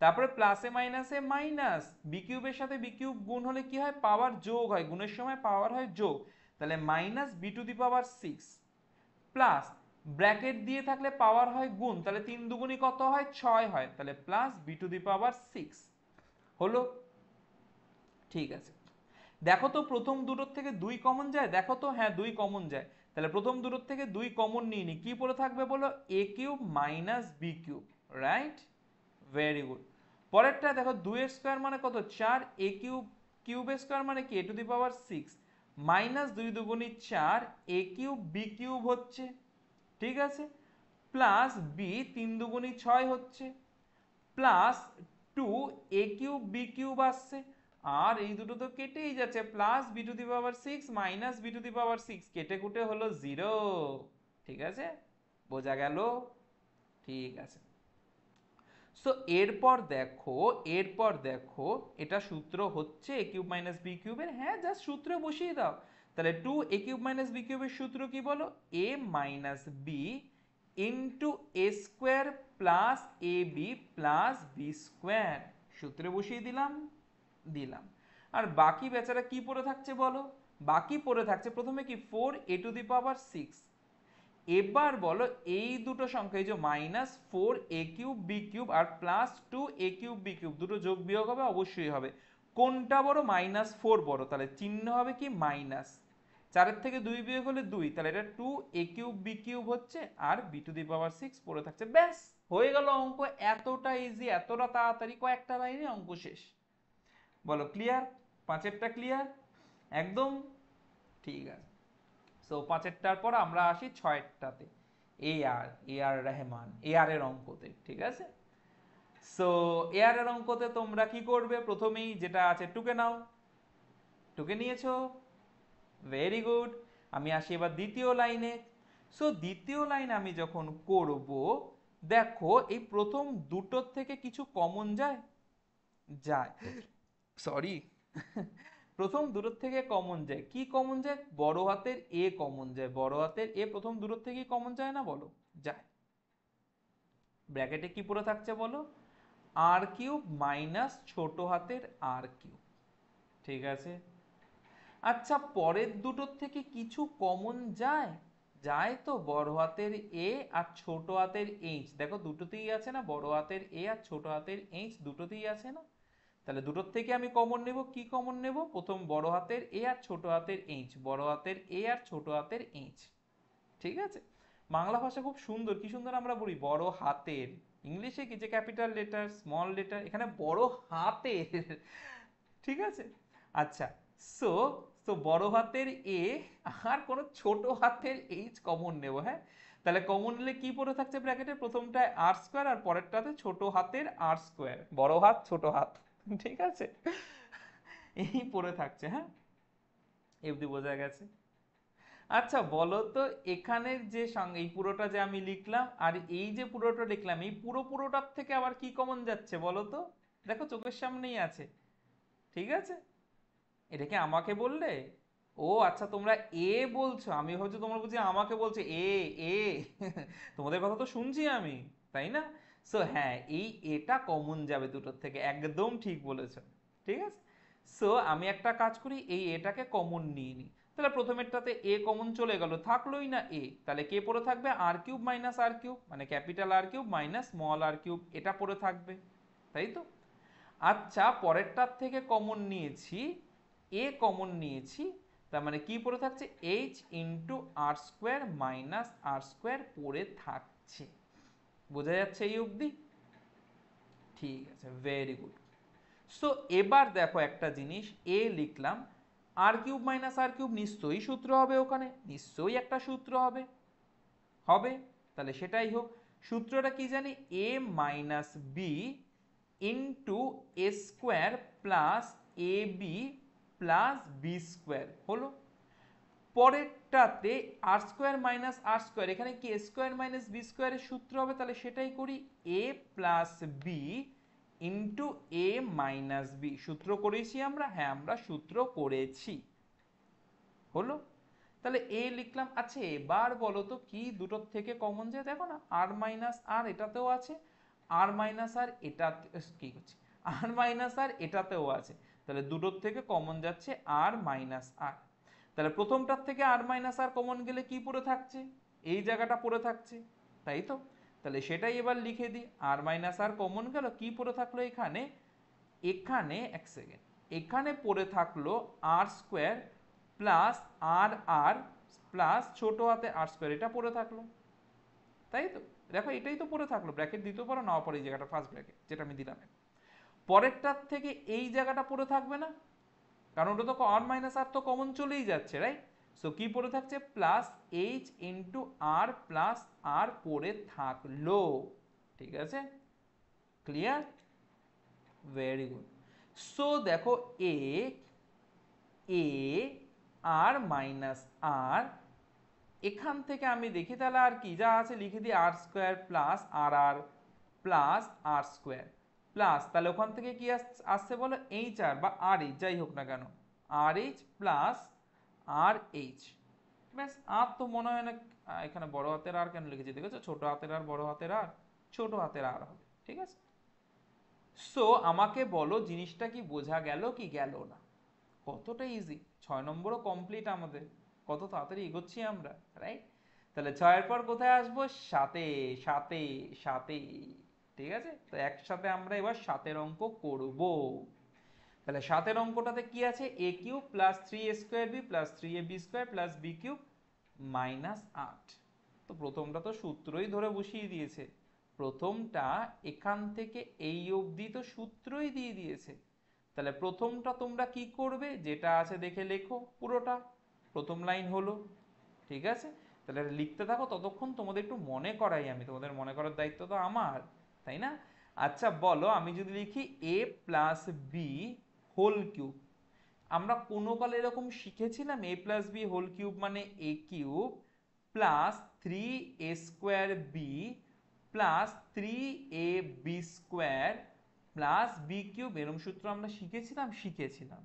তারপরে প্লাসে মাইনাসে মাইনাস, বি কিউবের সাথে বি কিউব গুণ হলে কি হয়, পাওয়ার যোগ হয়, গুণের সময় পাওয়ার হয় যোগ, তাহলে minus b to the power six, plus bracket দিয়ে থাকলে পাওয়ার হয় গুণ, তাহলে তিন দুগুণই কত হয়, ছয় হয়, তাহলে plus b to the power six হলো, ঠিক আছে। দেখো তো প্রথম দুটোর থেকে দুই কমন যায়, দেখো তো, হ্যাঁ দুই কমন যায়, তাহলে প্রথম দুটোর থেকে দুই কমন নিয়ে নি, কি পড়ে থাকবে বলো, A cube minus B cube, right, very good. পরেরটা দেখো 2 এর স্কোয়ার মানে কত 4, এ কিউব, কিউবের স্কোয়ার মানে কি a⁻6 মাইনাস 2 দুগুণী 4 এ কিউব বি কিউব হচ্ছে, ঠিক আছে, প্লাস বি 3 দুগুণী 6 হচ্ছে, প্লাস 2 এ কিউব বি কিউব আসছে, আর এই দুটো তো কেটেই যাচ্ছে, প্লাস b⁻6 মাইনাস b⁻6 কেটে কুটে হলো 0। ঠিক আছে, বোঝা গেল? ঠিক আছে। সো এরপর দেখো এটা সূত্র হচ্ছে a কিউব মাইনাস বি কিউবের, হ্যাঁ জাস্ট সূত্রে বসিয়ে দাও। তাহলে 2 a কিউব মাইনাস বি কিউবের সূত্র কি বলো, a minus B into A square plus A b plus B square, সূত্রে বসিয়ে দিলাম। আর বাকি বেচারা কি পড়ে থাকছে বলো, বাকি পড়ে থাকছে প্রথমে কি 4 a⁻6, এবার বলো এই দুটো সংখ্যা, এই যে -4 a কিউব বি কিউব আর +2 a কিউব বি কিউব, দুটো যোগ বিয়োগ হবে, অবশ্যই হবে। কোনটা বড়? -4 বড়, তাহলে চিহ্ন হবে কি মাইনাস, 4 থেকে 2 বিয়োগ হলে 2, তাহলে এটা 2 a কিউব বি কিউব হচ্ছে, আর b⁻6 পড়ে থাকছে। ব্যাস হয়ে গেল অঙ্ক, এতটা ইজি, এতটা তাড়াতাড়ি, কয়েকটা লাইনে অঙ্ক শেষ। বলো ক্লিয়ার? পাঁচেরটা ক্লিয়ার একদম? ঠিক আছে। সো পাঁচেরটার পর আমরা আসি ছয়েরটাতে, আর রহমান, আর এর অঙ্কতে, ঠিক আছে। সো আর এর অঙ্কতে তোমরা কি করবে, প্রথমেই যেটা আছে টুকে নাও, টুকে নিয়েছো, ভেরি গুড। আমি আসি এবার দ্বিতীয় লাইনে। সো দ্বিতীয় লাইন আমি যখন করব, দেখো এই প্রথম দুটোর থেকে কিছু কমন যায়, সরি প্রথম দূরের থেকে কমন যায়, কি কমন যায়? বড় হাতের এ কমন যায়, বড় হাতের এ প্রথম দূরের থেকে কমন যায় না বলো, যায়। ব্র্যাকেটে কি পড়ে থাকছে বলো, আর কিউব মাইনাস ছোট হাতের আর কিউব, ঠিক আছে। আচ্ছা পরের দুটোর থেকে কিছু কমন যায় তো, বড় হাতের এ আর ছোট হাতের এইচ, দেখো দুটোতেই আছে না, বড় হাতের এ আর ছোট হাতের এইচ দুটোতেই আছে না। তাহলে দুটোর থেকে আমি কমন নেব, কি কমন নেব? প্রথম বড় হাতের এ আর ছোট হাতের এইচ, বড় হাতের এ আর ছোট হাতের এইচ, ঠিক আছে। বাংলা ভাষা খুব সুন্দর, কি সুন্দর আমরা বলি বড় হাতের, ইংলিশে কি যে ক্যাপিটাল লেটার স্মল লেটার, এখানে বড় হাতের ঠিক আছে। আচ্ছা, সো সো বড় হাতের এ আর কোন ছোট হাতের এইচ কমন নেব, হ্যাঁ। তাহলে কমন নিলে কি পড়ে থাকছে ব্র্যাকেটে, প্রথমটায় আর স্কোয়ার আর পরেরটাতে ছোট হাতের আর স্কোয়ার, বড় হাত ছোট হাত, ঠিক আছে, এই পড়ে থাকছে, হ্যাঁ। এবধি বোঝা গেছে? আচ্ছা বলো তো, এখানের যে সঙ্গে এই পুরোটা যে আমি লিখলাম আর এই যে পুরোটা লিখলাম, এই পুরোটার থেকে আবার কি কমন যাচ্ছে বলো তো? দেখো চোখের সামনেই আছে, ঠিক আছে। এটা কি আমাকে বললে? ও আচ্ছা, তোমরা এ বলছো, আমি হচ্ছে তোমরা বুঝি আমাকে বলছো এ তোমাদের কথা তো শুনছি আমি, তাই না? সো হ্যাঁ, এই এটা কমন যাবে দুটোর থেকে, একদম ঠিক বলেছো, ঠিক আছে। সো আমি একটা কাজ করি, এই এটাকে কমন নিয়ে নিই। তাহলে প্রথমেরটাতে এ কমন চলে গেল, থাকলোই না এ, তাহলে কে পড়ে থাকবে? R cube minus R cube, মানে capital R cube minus small R cube, এটা পড়ে থাকবে, তাই তো। আচ্ছা পরেরটার থেকে কমন নিয়েছি, এ কমন নিয়েছি, তার মানে কি পড়ে থাকছে? এইচ ইন্টু আর স্কোয়ার মাইনাস আর স্কোয়ার পড়ে থাকছে, বোঝা যাচ্ছে এই অবধি? ঠিক আছে, ভেরি গুড। সো এবার দেখো একটা জিনিস, এ লিখলাম, আর কিউব মাইনাস আর কিউব নিশ্চয়ই সূত্র হবে ওখানে, নিশ্চয়ই একটা সূত্র হবে, তাহলে সেটাই হোক। সূত্রটা কি জানি, A minus B into A square plus A b plus B square হলো। পরেরটাতে আর স্কোয়ার মাইনাস আর স্কোয়ার, এখানে কি এ স্কোয়ার মাইনাস বি স্কোয়ারের সূত্র হবে, তাহলে সেটাই করি, এ প্লাস বি ইন্টু এ মাইনাস বি, সূত্র করেছি আমরা, হ্যাঁ আমরা সূত্র করেছি, হলো। তাহলে এ লিখলাম। আচ্ছা এবার বলো তো কি দুটোর থেকে কমন যায়, দেখো না আর মাইনাস আর এটাতেও আছে, আর মাইনাস আর এটা কি করছি, আর মাইনাস আর এটাতেও আছে, তাহলে দুটোর থেকে কমন যাচ্ছে আর মাইনাস আর। তাহলে প্রথমটার থেকে আর মাইনাস আর কমন গেলে কি পড়ে থাকছে, এই জায়গাটা পড়ে থাকছে, তাই তো। তাহলে সেটাই এবার লিখে দিই, আর মাইনাস আর কমন গেল, কি পড়ে থাকলো এখানে, এখানে এক সেকেন্ড, এখানে পড়ে থাকলো আর স্কোয়ার প্লাস আর আর প্লাস ছোট হাতে আর স্কোয়ার, এটা পড়ে থাকলো, তাই তো। দেখো এটাই তো পড়ে থাকলো, ব্র্যাকেট দিতে পারো নাও পারো, এই জায়গাটা ফার্স্ট ব্র্যাকেট যেটা আমি দিলাম। পরেরটার থেকে এই জায়গাটা পড়ে থাকবে না, কারণ ওটা তো আর মাইনাস আর তো কমন চলেই যাচ্ছে, রাইট? সো কি পড়ে থাকছে, প্লাস এইচ ইন্টু আর প্লাস আর পড়ে থাকলো। ঠিক আছে, ক্লিয়ার? Very good. সো দেখো এ এ আর মাইনাস আর, এখান থেকে আমি দেখি তাহলে আর কি যা আছে লিখে দিই, আর স্কোয়ার প্লাস আর আর প্লাস আর স্কোয়ার প্লাস, তাহলে ওখান থেকে কি আসছে বলো, এইচ আর বা আর এইচ যাই হোক না কেন, আর এইচ প্লাস আর এইচ। ব্যাস, আর তো মনে হয় না এখানে বড় হাতের আর কেন লিখেছি দেখেছো, ছোট হাতের আর বড় হাতের আর, ছোট হাতের আর হবে। ঠিক আছে, সো আমাকে বলো জিনিসটা কি বোঝা গেল কি গেল না? কতটা ইজি, 6 নম্বরও কমপ্লিট আমাদের, কত তাড়াতাড়ি এগোচ্ছি আমরা, রাইট? তাহলে 6-এর পর কোথায় আসবো, সাথে সাথে সাথে। ঠিক আছে, তো একসাথে আমরা এবার 7-এর অঙ্ক করব। তাহলে 7-এর অঙ্কটাতে কি আছে, A cube plus 3a² B plus 3ab² প্লাস বি কিউব মাইনাস 8। তো প্রথমটা তো সূত্রই ধরে বসিয়ে দিয়েছে, প্রথমটা এখান থেকে এই অবধি তো সূত্রই দিয়ে দিয়েছে। তাহলে প্রথমটা তোমরা কি করবে, যেটা আছে দেখে লেখো পুরোটা, প্রথম লাইন হলো। ঠিক আছে, তাহলে লিখতে থাকো, ততক্ষণ তোমাদের একটু মনে করাই, আমি তোমাদের মনে করার দায়িত্ব তো আমার, তাই না? আচ্ছা বলো, আমি যদি লিখি A plus B whole cube, আমরা কোনো কালে এরকম শিখেছিলাম A plus B whole cube মানে A cube plus 3a² B plus 3ab² প্লাস বি কিউব, এরম সূত্র আমরা শিখেছিলাম? শিখেছিলাম।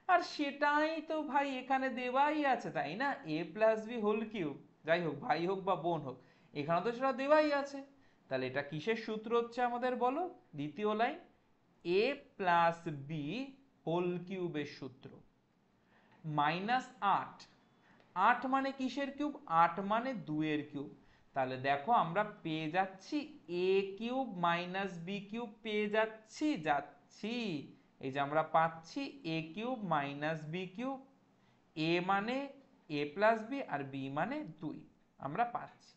আর সেটাই তো ভাই এখানে দেওয়াই আছে, তাই না? এ প্লাস বি হোল কিউব, যাই হোক ভাই হোক বা বোন হোক, এখানে তো সেটা দেওয়াই আছে। তাহলে এটা কিসের সূত্র হচ্ছে আমাদের বলো, দ্বিতীয় লাইন, এ প্লাস বি হোল কিউবের সূত্র। মাইনাস 8, 8 মানে কিসের কিউব, 8 মানে 2-এর কিউব। তাহলে দেখো আমরা পেয়ে যাচ্ছি এ কিউব মাইনাস বি কিউব, পেয়ে যাচ্ছি যাচ্ছি, এই যে আমরা পাচ্ছি এ কিউব মাইনাস বি কিউব, এ মানে এ প্লাস বি আর বি মানে 2, আমরা পাচ্ছি।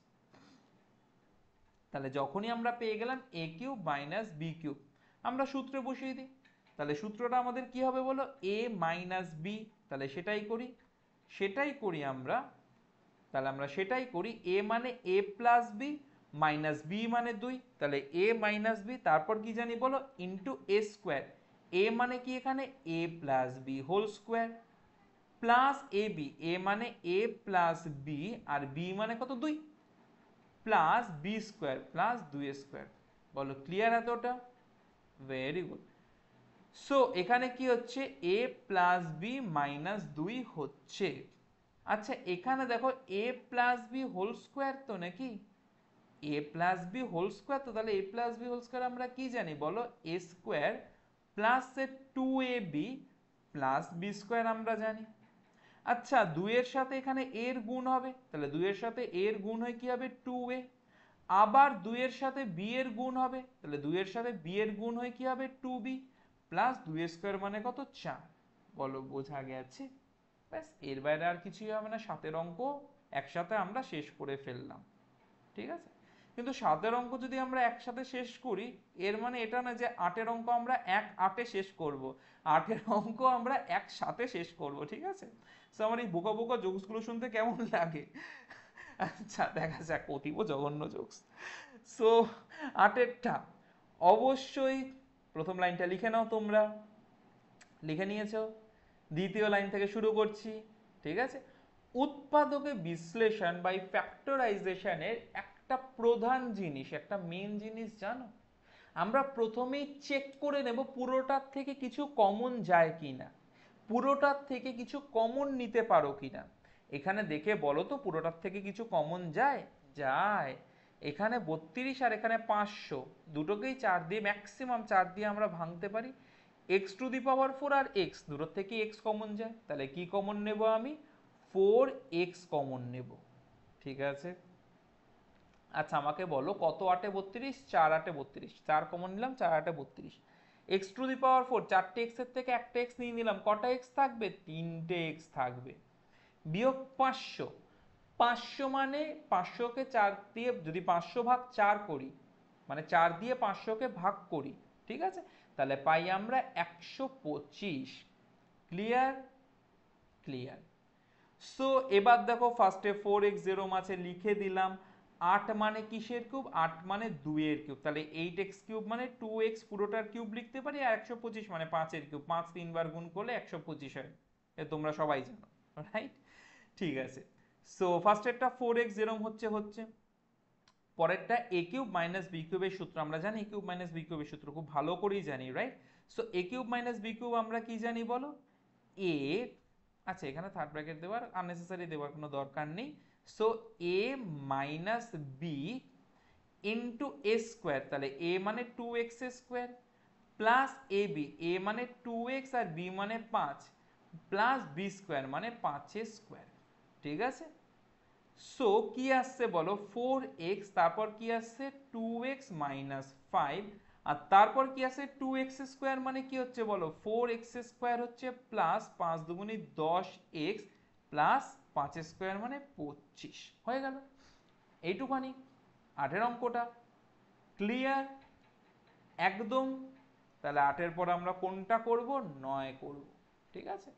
তাহলে যখনই আমরা পেয়ে গেলাম এ কিউব মাইনাস বি কিউব, আমরা সূত্রে বসিয়ে দিই। তাহলে সূত্রটা আমাদের কি হবে বলো, এ মাইনাস বি, তাহলে সেটাই করি, সেটাই করি আমরা। তাহলে আমরা সেটাই করি, এ মানে A plus B minus B মানে 2, তাহলে এ মাইনাস বি, তারপর কি জানি বলো, ইন্টু এ স্কোয়ার, এ মানে কি এখানে A plus B whole square plus A B, এ মানে এ প্লাস বি আর বি মানে কত 2 plus B square plus 2a²। বলো ক্লিয়ার এতটা? Very good. সো এখানে কি হচ্ছে, এ প্লাস বি মাইনাস 2 হচ্ছে। আচ্ছা এখানে দেখো A plus B whole square তো নাকি, A plus B whole square, তো তাহলে A plus B whole square আমরা কি জানি বলো, A square plus 2ab plus B square আমরা জানি। আচ্ছা 2 এর সাথে এখানে এর গুণ হবে, তাহলে 2 এর সাথে এর গুণ হয়ে কি হবে 2a, আবার 2 এর সাথে বি এর গুণ হবে, তাহলে 2 এর সাথে বি এর গুণ হয়ে কি হবে 2b প্লাস 2a² মানে কত 4। বলো বোঝা গেছে? ব্যাস, এর বাইরে আর কিছুই হবে না, 7-এর অঙ্ক একসাথে আমরা শেষ করে ফেললাম। ঠিক আছে, কিন্তু 7-এর অঙ্ক যদি আমরা একসাথে শেষ করি, এর মানে এটা না যে 8-এর অঙ্ক আমরা 1/8-এ শেষ করব, 8-এর অঙ্ক আমরা একসাথে শেষ করব। ঠিক আছে, তো আমার এই বোকা বোকা জোকসগুলো শুনতে কেমন লাগে? আচ্ছা দেখা যাক, অতীব জঘন্য জোকস। সো 8-এরটা অবশ্যই প্রথম লাইনটা লিখে নাও তোমরা, লিখে নিয়েছো? দ্বিতীয় লাইন থেকে শুরু করছি। ঠিক আছে, উৎপাদকে বিশ্লেষণ বাই ফ্যাক্টরাইজেশনের একটা প্রধান জিনিস, একটা মেন জিনিস জানো, আমরা প্রথমেই চেক করে নেব পুরোটার থেকে কিছু কমন যায় কিনা, পুরোটার থেকে কিছু কমন নিতে পারো কিনা। এখানে দেখে বলো তো পুরোটার থেকে কিছু কমন যায়? যায়। এখানে 32 আর এখানে 500, দুটোকেই 4 দিয়ে, ম্যাক্সিমাম 4 দিয়ে আমরা ভাঙতে পারি। x⁴ আর x দুটোর থেকে x কমন যায়, তাহলে কি কমন নেব আমি, 4x কমন নেব। ঠিক আছে, আচ্ছা আমাকে বলো কত 8 এ 32, 4 8 এ 32, 4 কমন নিলাম, 4 8 এ 32, x⁴ 4টে x এর থেকে একটা x নিয়ে নিলাম, কটা x থাকবে, 3টে x থাকবে, বিয়োগ 500, 500 মানে 500কে 4 দিয়ে যদি 500 ভাগ 4 করি, মানে 4 দিয়ে 500কে ভাগ করি, ঠিক আছে, তাহলে পাই আমরা 125। ক্লিয়ার? ক্লিয়ার। সো এবার দেখো ফার্স্টে 4x যেরম আছে লিখে দিলাম। 8 মানে কিসের কিউব? 8 মানে 2 এর কিউব, তাহলে 8x কিউব মানে 2x পুরোটার কিউব লিখতে পারি, আর 125 মানে 5 এর কিউব, 5 তিনবার গুণ করলে 125 হয়, এ তোমরা সবাই জানো, রাইট? ঠিক আছে, সো ফার্স্টেরটা 4x যেরম হচ্ছে হচ্ছে, পরেরটা a কিউব মাইনাস b কিউবের সূত্র আমরা জানি, a কিউব মাইনাস b কিউবের সূত্র খুব ভালো করেই জানি, right? So a cube minus b cube আমরা কি জানি বলো? a, আচ্ছা এখানে থার্ড ব্র্যাকেট দেওয়ার আননেসেসারি দেওয়ার কোনো দরকার নেই। So a minus B into A square, তাহলে a মানে 2x square plus A b, a মানে 2x আর b মানে 5 প্লাস বি স্কোয়ার মানে 5 স্কোয়ার। ঠিক আছে, সো কি আসছে বলো? 4x, তারপর কি আসছে 2x মাইনাস 5, আর তারপর কি আছে 2x স্কোয়ার মানে কি হচ্ছে বলো? 4x স্কোয়ার হচ্ছে প্লাস 5 দুগুণে 10x প্লাস 5 স্কোয়ার মানে 25। হয়ে গেল এইটুখানি 8 অঙ্কটা। ক্লিয়ার? একদম। তাহলে 8 পর আমরা কোনটা করব? 9 করব। ঠিক আছে,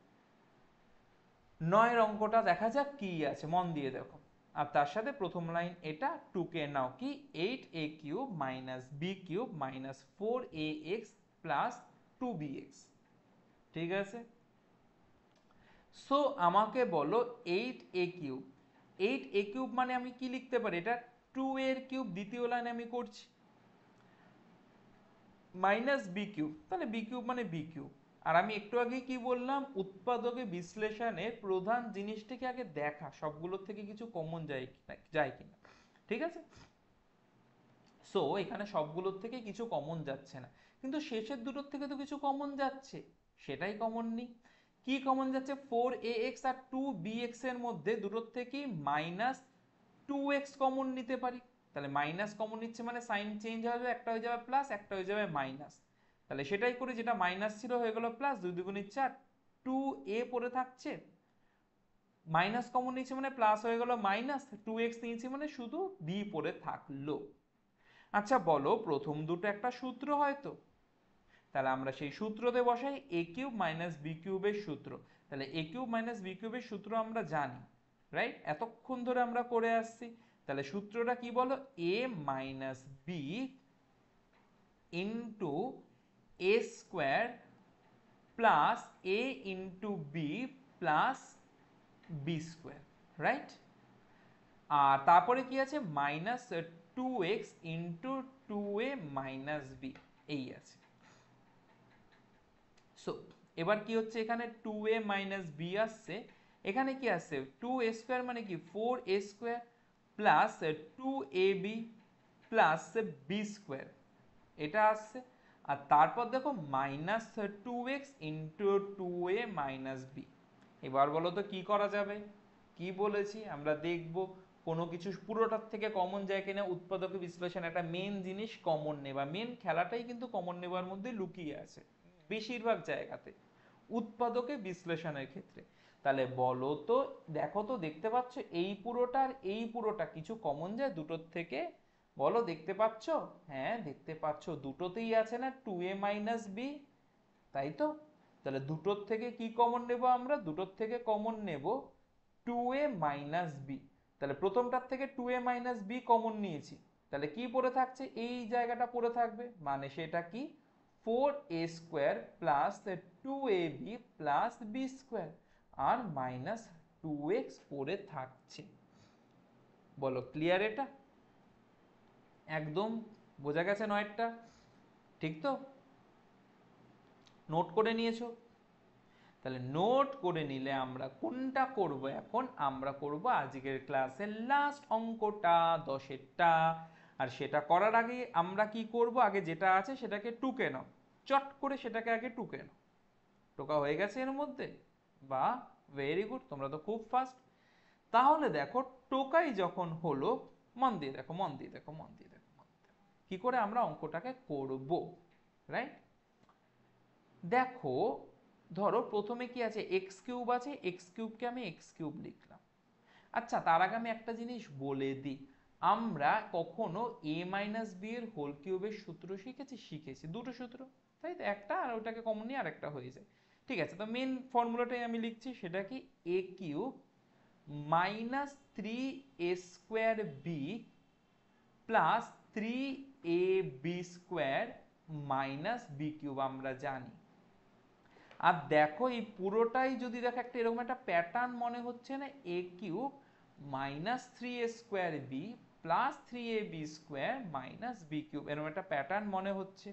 9 অঙ্কটা দেখা যাক কি আছে, মন দিয়ে দেখো। আর তার সাথে প্রথম লাইন এটা 2কে নাও কি 8a cube minus B cube minus 4ax plus 2bx। ঠিক আছে, সো আমাকে বলো 8a কিউব, 8a কিউব মানে আমি কি লিখতে পারি? এটা 2 এর কিউব, দ্বিতীয় লাইনে আমি করছি, মাইনাস বি কিউব, তাহলে বি কিউব মানে বি কিউব। আর আমি একটু আগে কি বললাম? উৎপাদকে বিশ্লেষণে প্রধান জিনিসটাকে আগে দেখা, সবগুলোর থেকে কিছু কমন যায় কিনা। ঠিক আছে, সো এখানে সবগুলোর থেকে কিছু কমন যাচ্ছে না, কিন্তু শেষের দুটোর থেকে তো কিছু কমন যাচ্ছে, সেটাই কমন নেই। কি কমন যাচ্ছে? 4ax আর 2bx এর মধ্যে দুটোর থেকে মাইনাস 2x কমন নিতে পারি, তাহলে মাইনাস কমন নিচ্ছে মানে সাইন চেঞ্জ হবে, একটা হয়ে যাবে প্লাস, একটা হয়ে যাবে মাইনাস, তাহলে সেটাই করি, যেটা মাইনাস ছিল হয়ে গেল প্লাস, 2 দুগুণে 4, 2a পড়ে থাকছে, মাইনাস কমন নিচ্ছে মানে প্লাস হয়ে গেল মাইনাস, 2x নিয়েছি মানে শুধু b পড়ে থাকলো। আচ্ছা বলো, প্রথম দুটো একটা সূত্র হয়তো, তাহলে আমরা সেই সূত্রতে বসাই a কিউব মাইনাস বি কিউবের সূত্র, তাহলে a কিউব মাইনাস বি কিউবের সূত্র আমরা জানি, রাইট? এতক্ষণ ধরে আমরা করে আসছি, তাহলে সূত্রটা কি বলো? a minus B into A square plus A into B plus B square, right? আর তারপরে কি আছে? Minus 2x into 2a minus B, এই আছে। সো এবার কি হচ্ছে? এখানে 2a মাইনাস বি আসছে, এখানে কি আসছে? 2a স্কোয়ার মানে কি 4a square plus 2ab plus B square, এটা আসছে। আর তারপর দেখো minus 2x into 2a minus B. এবার বলো তো কি করা যাবে? কি বলেছি আমরা দেখব, কোনো কিছু পুরোটার থেকে কমন যায় কিনা। উৎপাদক বিশ্লেষণ একটা মেন জিনিস, কমন নেবা, মেন খেলাটাই কিন্তু কমন নেবার মধ্যে লুকিয়ে আছে বেশিরভাগ জায়গাতে উৎপাদকে বিশ্লেষণের ক্ষেত্রে। তাহলে বলো তো, দেখো তো, দেখতে পাচ্ছ এই পুরোটা আর এই পুরোটা কিছু কমন যায় দুটোর থেকে? বলো, দেখতে পাচ্ছ? হ্যাঁ দেখতে পাচ্ছ, দুটোতেই আছে না 2a মাইনাস বি, তাই তো? তাহলে দুটোর থেকে কি কমন নেব আমরা? দুটোর থেকে কমন নেব 2a মাইনাস বি, তাহলে প্রথমটার থেকে 2a মাইনাস বি কমন নিয়েছি, তাহলে কি পড়ে থাকছে? এই জায়গাটা পড়ে থাকবে, মানে সেটা কি 4a square plus 2ab plus B square, আর মাইনাস 2x পড়ে থাকছে। বলো ক্লিয়ার এটা? একদম বোঝা গেছে নয়টা? ঠিক তো? নোট করে নিয়েছো? তাহলে নোট করে নিলে আমরা কোনটা করব এখন? আমরা করব আজকের ক্লাসের লাস্ট অঙ্কটা, 10এরটা। আর সেটা করার আগে আমরা কি করব? আগে যেটা আছে সেটাকে টুকে নাও, চট করে সেটাকে আগে টুকে নাও। টোকা হয়ে গেছে এর মধ্যে? বা ভেরি গুড, তোমরা তো খুব ফাস্ট। তাহলে দেখো, টোকাই যখন হলো, মন দিয়ে দেখো, মন দিয়ে দেখো, মন দিয়ে দেখো, মন দিয়ে দেখো কি করে আমরা অঙ্কটাকে করব, রাইট? দেখো, ধরো প্রথমে কি আছে? এক্স কিউব আছে, এক্স কিউবকে আমি এক্স কিউব লিখলাম। আচ্ছা তার আগে আমি একটা জিনিস বলে দিই, আমরা কখনো a মাইনাস বি এর হোল কিউবের সূত্র শিখেছি দুটো সূত্র, তাই তো, একটা আর ওটাকে কমন নিয়ে আরেকটা হয়ে যায়। ঠিক আছে, তো মেন ফর্মুলাটাই আমি লিখছি, সেটা কি a cube minus 3a² B plus 3ab² minus B cube আমরা জানি। আর দেখো এই পুরোটাই যদি দেখো একটা এরকম একটা প্যাটার্ন মনে হচ্ছে না, a cube minus 3a² B plus 3ab² minus B cube, এরকম একটা প্যাটার্ন মনে হচ্ছে।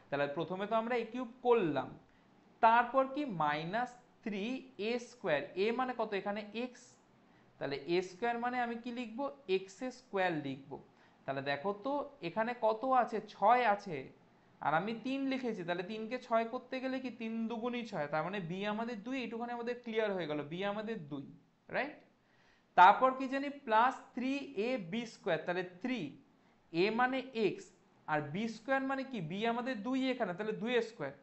তাহলে প্রথমে তো আমরা a কিউব করলাম, তারপর কি মাইনাস 3a², a মানে কত এখানে x, তাহলে a² মানে আমি কি লিখবো, x² লিখবো। তাহলে দেখো তো এখানে কত আছে, 6 আছে, আর আমি 3 লিখেছি, তাহলে 3 কে 6 করতে গেলে কি 3 দুগুণই 6, তার মানে b আমাদের 2, এইটুখানে আমাদের ক্লিয়ার হয়ে গেল, b আমাদের 2, রাইট। তারপর কি জানি প্লাস 3ab², তাহলে 3 a মানে x আর b² মানে কি b আমাদের 2 এখানে, তাহলে 2a²।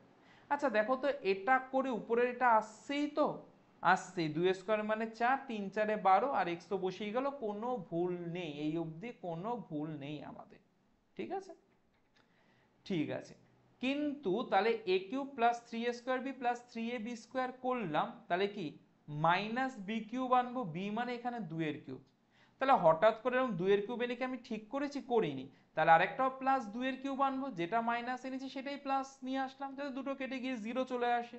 আচ্ছা দেখো তো এটা করে উপরে এটা আসছেই তো, আসছেই, 2a² মানে 4, 3 4 12 আর x তো বসেই গেল, কোনো ভুল নেই, এই অবধি কোনো ভুল নেই আমাদের। ঠিক আছে, ঠিক আছে। কিন্তু তাহলে a cube plus 3a² B plus 3ab² করলাম, তাহলে কি মাইনাস বি কিউব আনবো, বি মানে এখানে 2 এর কিউব। তাহলে হঠাৎ করে এরকম 2 এর কিউব এনে কি আমি ঠিক করেছি, করিনি। তাহলে আরেকটাও প্লাস 2 এর কিউব আনবো, যেটা মাইনাস এনেছি সেটাই প্লাস নিয়ে আসলাম, যাতে দুটো কেটে গিয়ে 0 চলে আসে।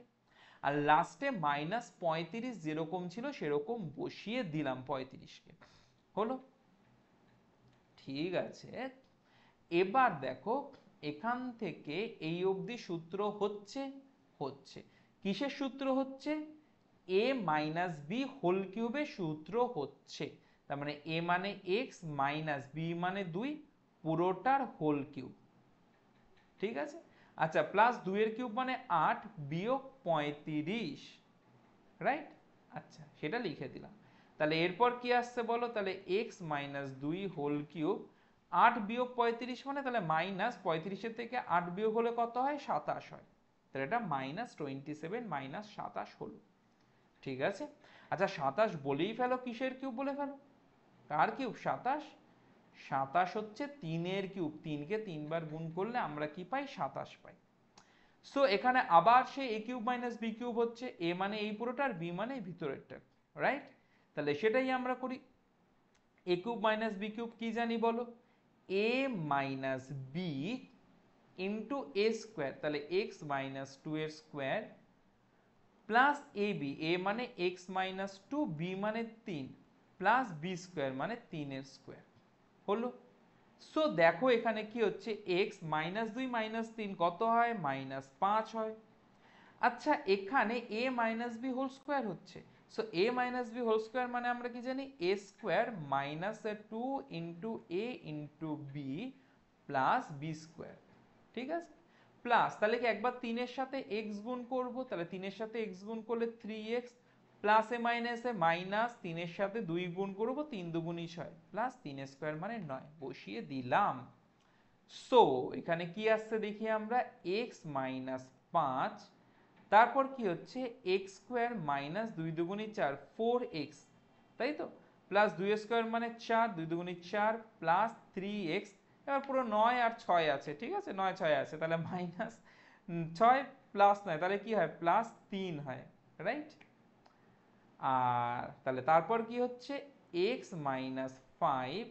আর লাস্টে মাইনাস 35 যেরকম ছিল সেরকম বসিয়ে দিলাম 35কে, হলো। ঠিক আছে, এবার দেখো এখান থেকে এই অবধি সূত্র হচ্ছে, হচ্ছে কিসের সূত্র হচ্ছে, a মাইনাস বি হোল কিউবের সূত্র হচ্ছে। তার মানে a মানে x মাইনাস b মানে 2, পুরোটার হোল কিউব। ঠিক আছে, আচ্ছা প্লাস 2 এর কিউব মানে 8 বিয়োগ 35, রাইট। আচ্ছা সেটা লিখে দিলাম। তাহলে এরপর কি আসছে বলো, তাহলে x মাইনাস 2 হোল কিউব 8 বিয়োগ 35 মানে তাহলে মাইনাস 35 থেকে 8 বিয়োগ হলে কত হয়, 27 হয়। তাহলে এটা মাইনাস 27 মাইনাস 27 হলো। ঠিক আছে, আচ্ছা 27 বলেই ফেলো, কিসের কিউব বলে ফেলো, কার কিউব, 27। 27 হচ্ছে 3 এর কিউব, 3 কে 3 বার গুণ করলে আমরা কি পাই, 27 পাই। সো এখানে আবার সে a cube minus B cube হচ্ছে, a মানে এই পুরোটা আর b মানে এই ভিতরেরটা, রাইট। তাহলে সেটাই আমরা করি, a cube minus B cube কি জানি বলো, a minus B into a square, তাহলে x মাইনাস 2 এর স্কোয়ার প্লাস এ বি, এ মানে x মাইনাস 2, বি মানে 3 প্লাস বি স্কোয়ার মানে 3 এর স্কোয়ার, হলো। সো দেখো এখানে কি হচ্ছে, x মাইনাস 2 মাইনাস 3 কত হয়, মাইনাস 5 হয়। আচ্ছা এখানে a minus B whole square হচ্ছে, so a minus B whole square মানে আমরা কি জানি, a square minus 2 into a into B plus B square. ঠিক আছে, প্লাস তাহলে কি একবার 3 এর সাথে x গুণ করব, তাহলে 3 এর সাথে x গুণ করলে 3x প্লাস এ মাইনাসে মাইনাস 3 এর সাথে 2 গুণ করব, 3 দুগুণই 6 প্লাস 3 স্কোয়ার মানে 9, বসিয়ে দিলাম। সো এখানে কি আসছে দেখি আমরা, x মাইনাস 5, তারপর কি হচ্ছে x স্কোয়ার মাইনাস 2 দুগুণী 4 4x, তাই তো, প্লাস 2 স্কোয়ার মানে 4 2 দুগুণী 4 প্লাস 3x, এবার পুরো 9 আর 6 আছে, ঠিক আছে 9 6 আছে, তাহলে মাইনাস 6 প্লাস 9, তাহলে কি হয়, প্লাস 3 হয়, রাইট। আর তাহলে তারপর কি হচ্ছে, x minus 5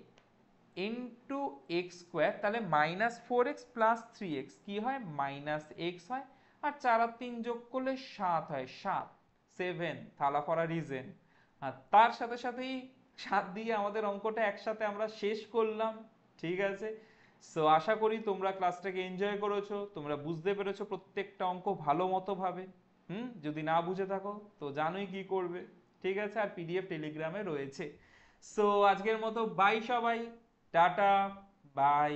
into x square, তাহলে মাইনাস 4x প্লাস 3x কি হয়, মাইনাস x হয়, আর 4 আর 3 যোগ করলে 7 হয়, 7 7 থালা ফরা রিজেন। আর তার সাথে সাথেই 7 দিয়ে আমাদের অঙ্কটা একসাথে আমরা শেষ করলাম। ঠিক আছে, সো আশা করি তোমরা ক্লাসটাকে এনজয় করেছো, তোমরা বুঝতে পেরেছো প্রত্যেকটা অঙ্ক ভালো মতো ভাবে। যদি না বুঝে থাকো তো জানোই কি করবে। ঠিক আছে, আর পিডিএফ টেলিগ্রামে রয়েছে। সো আজকের মতো বাই সবাই, টাটা, বাই।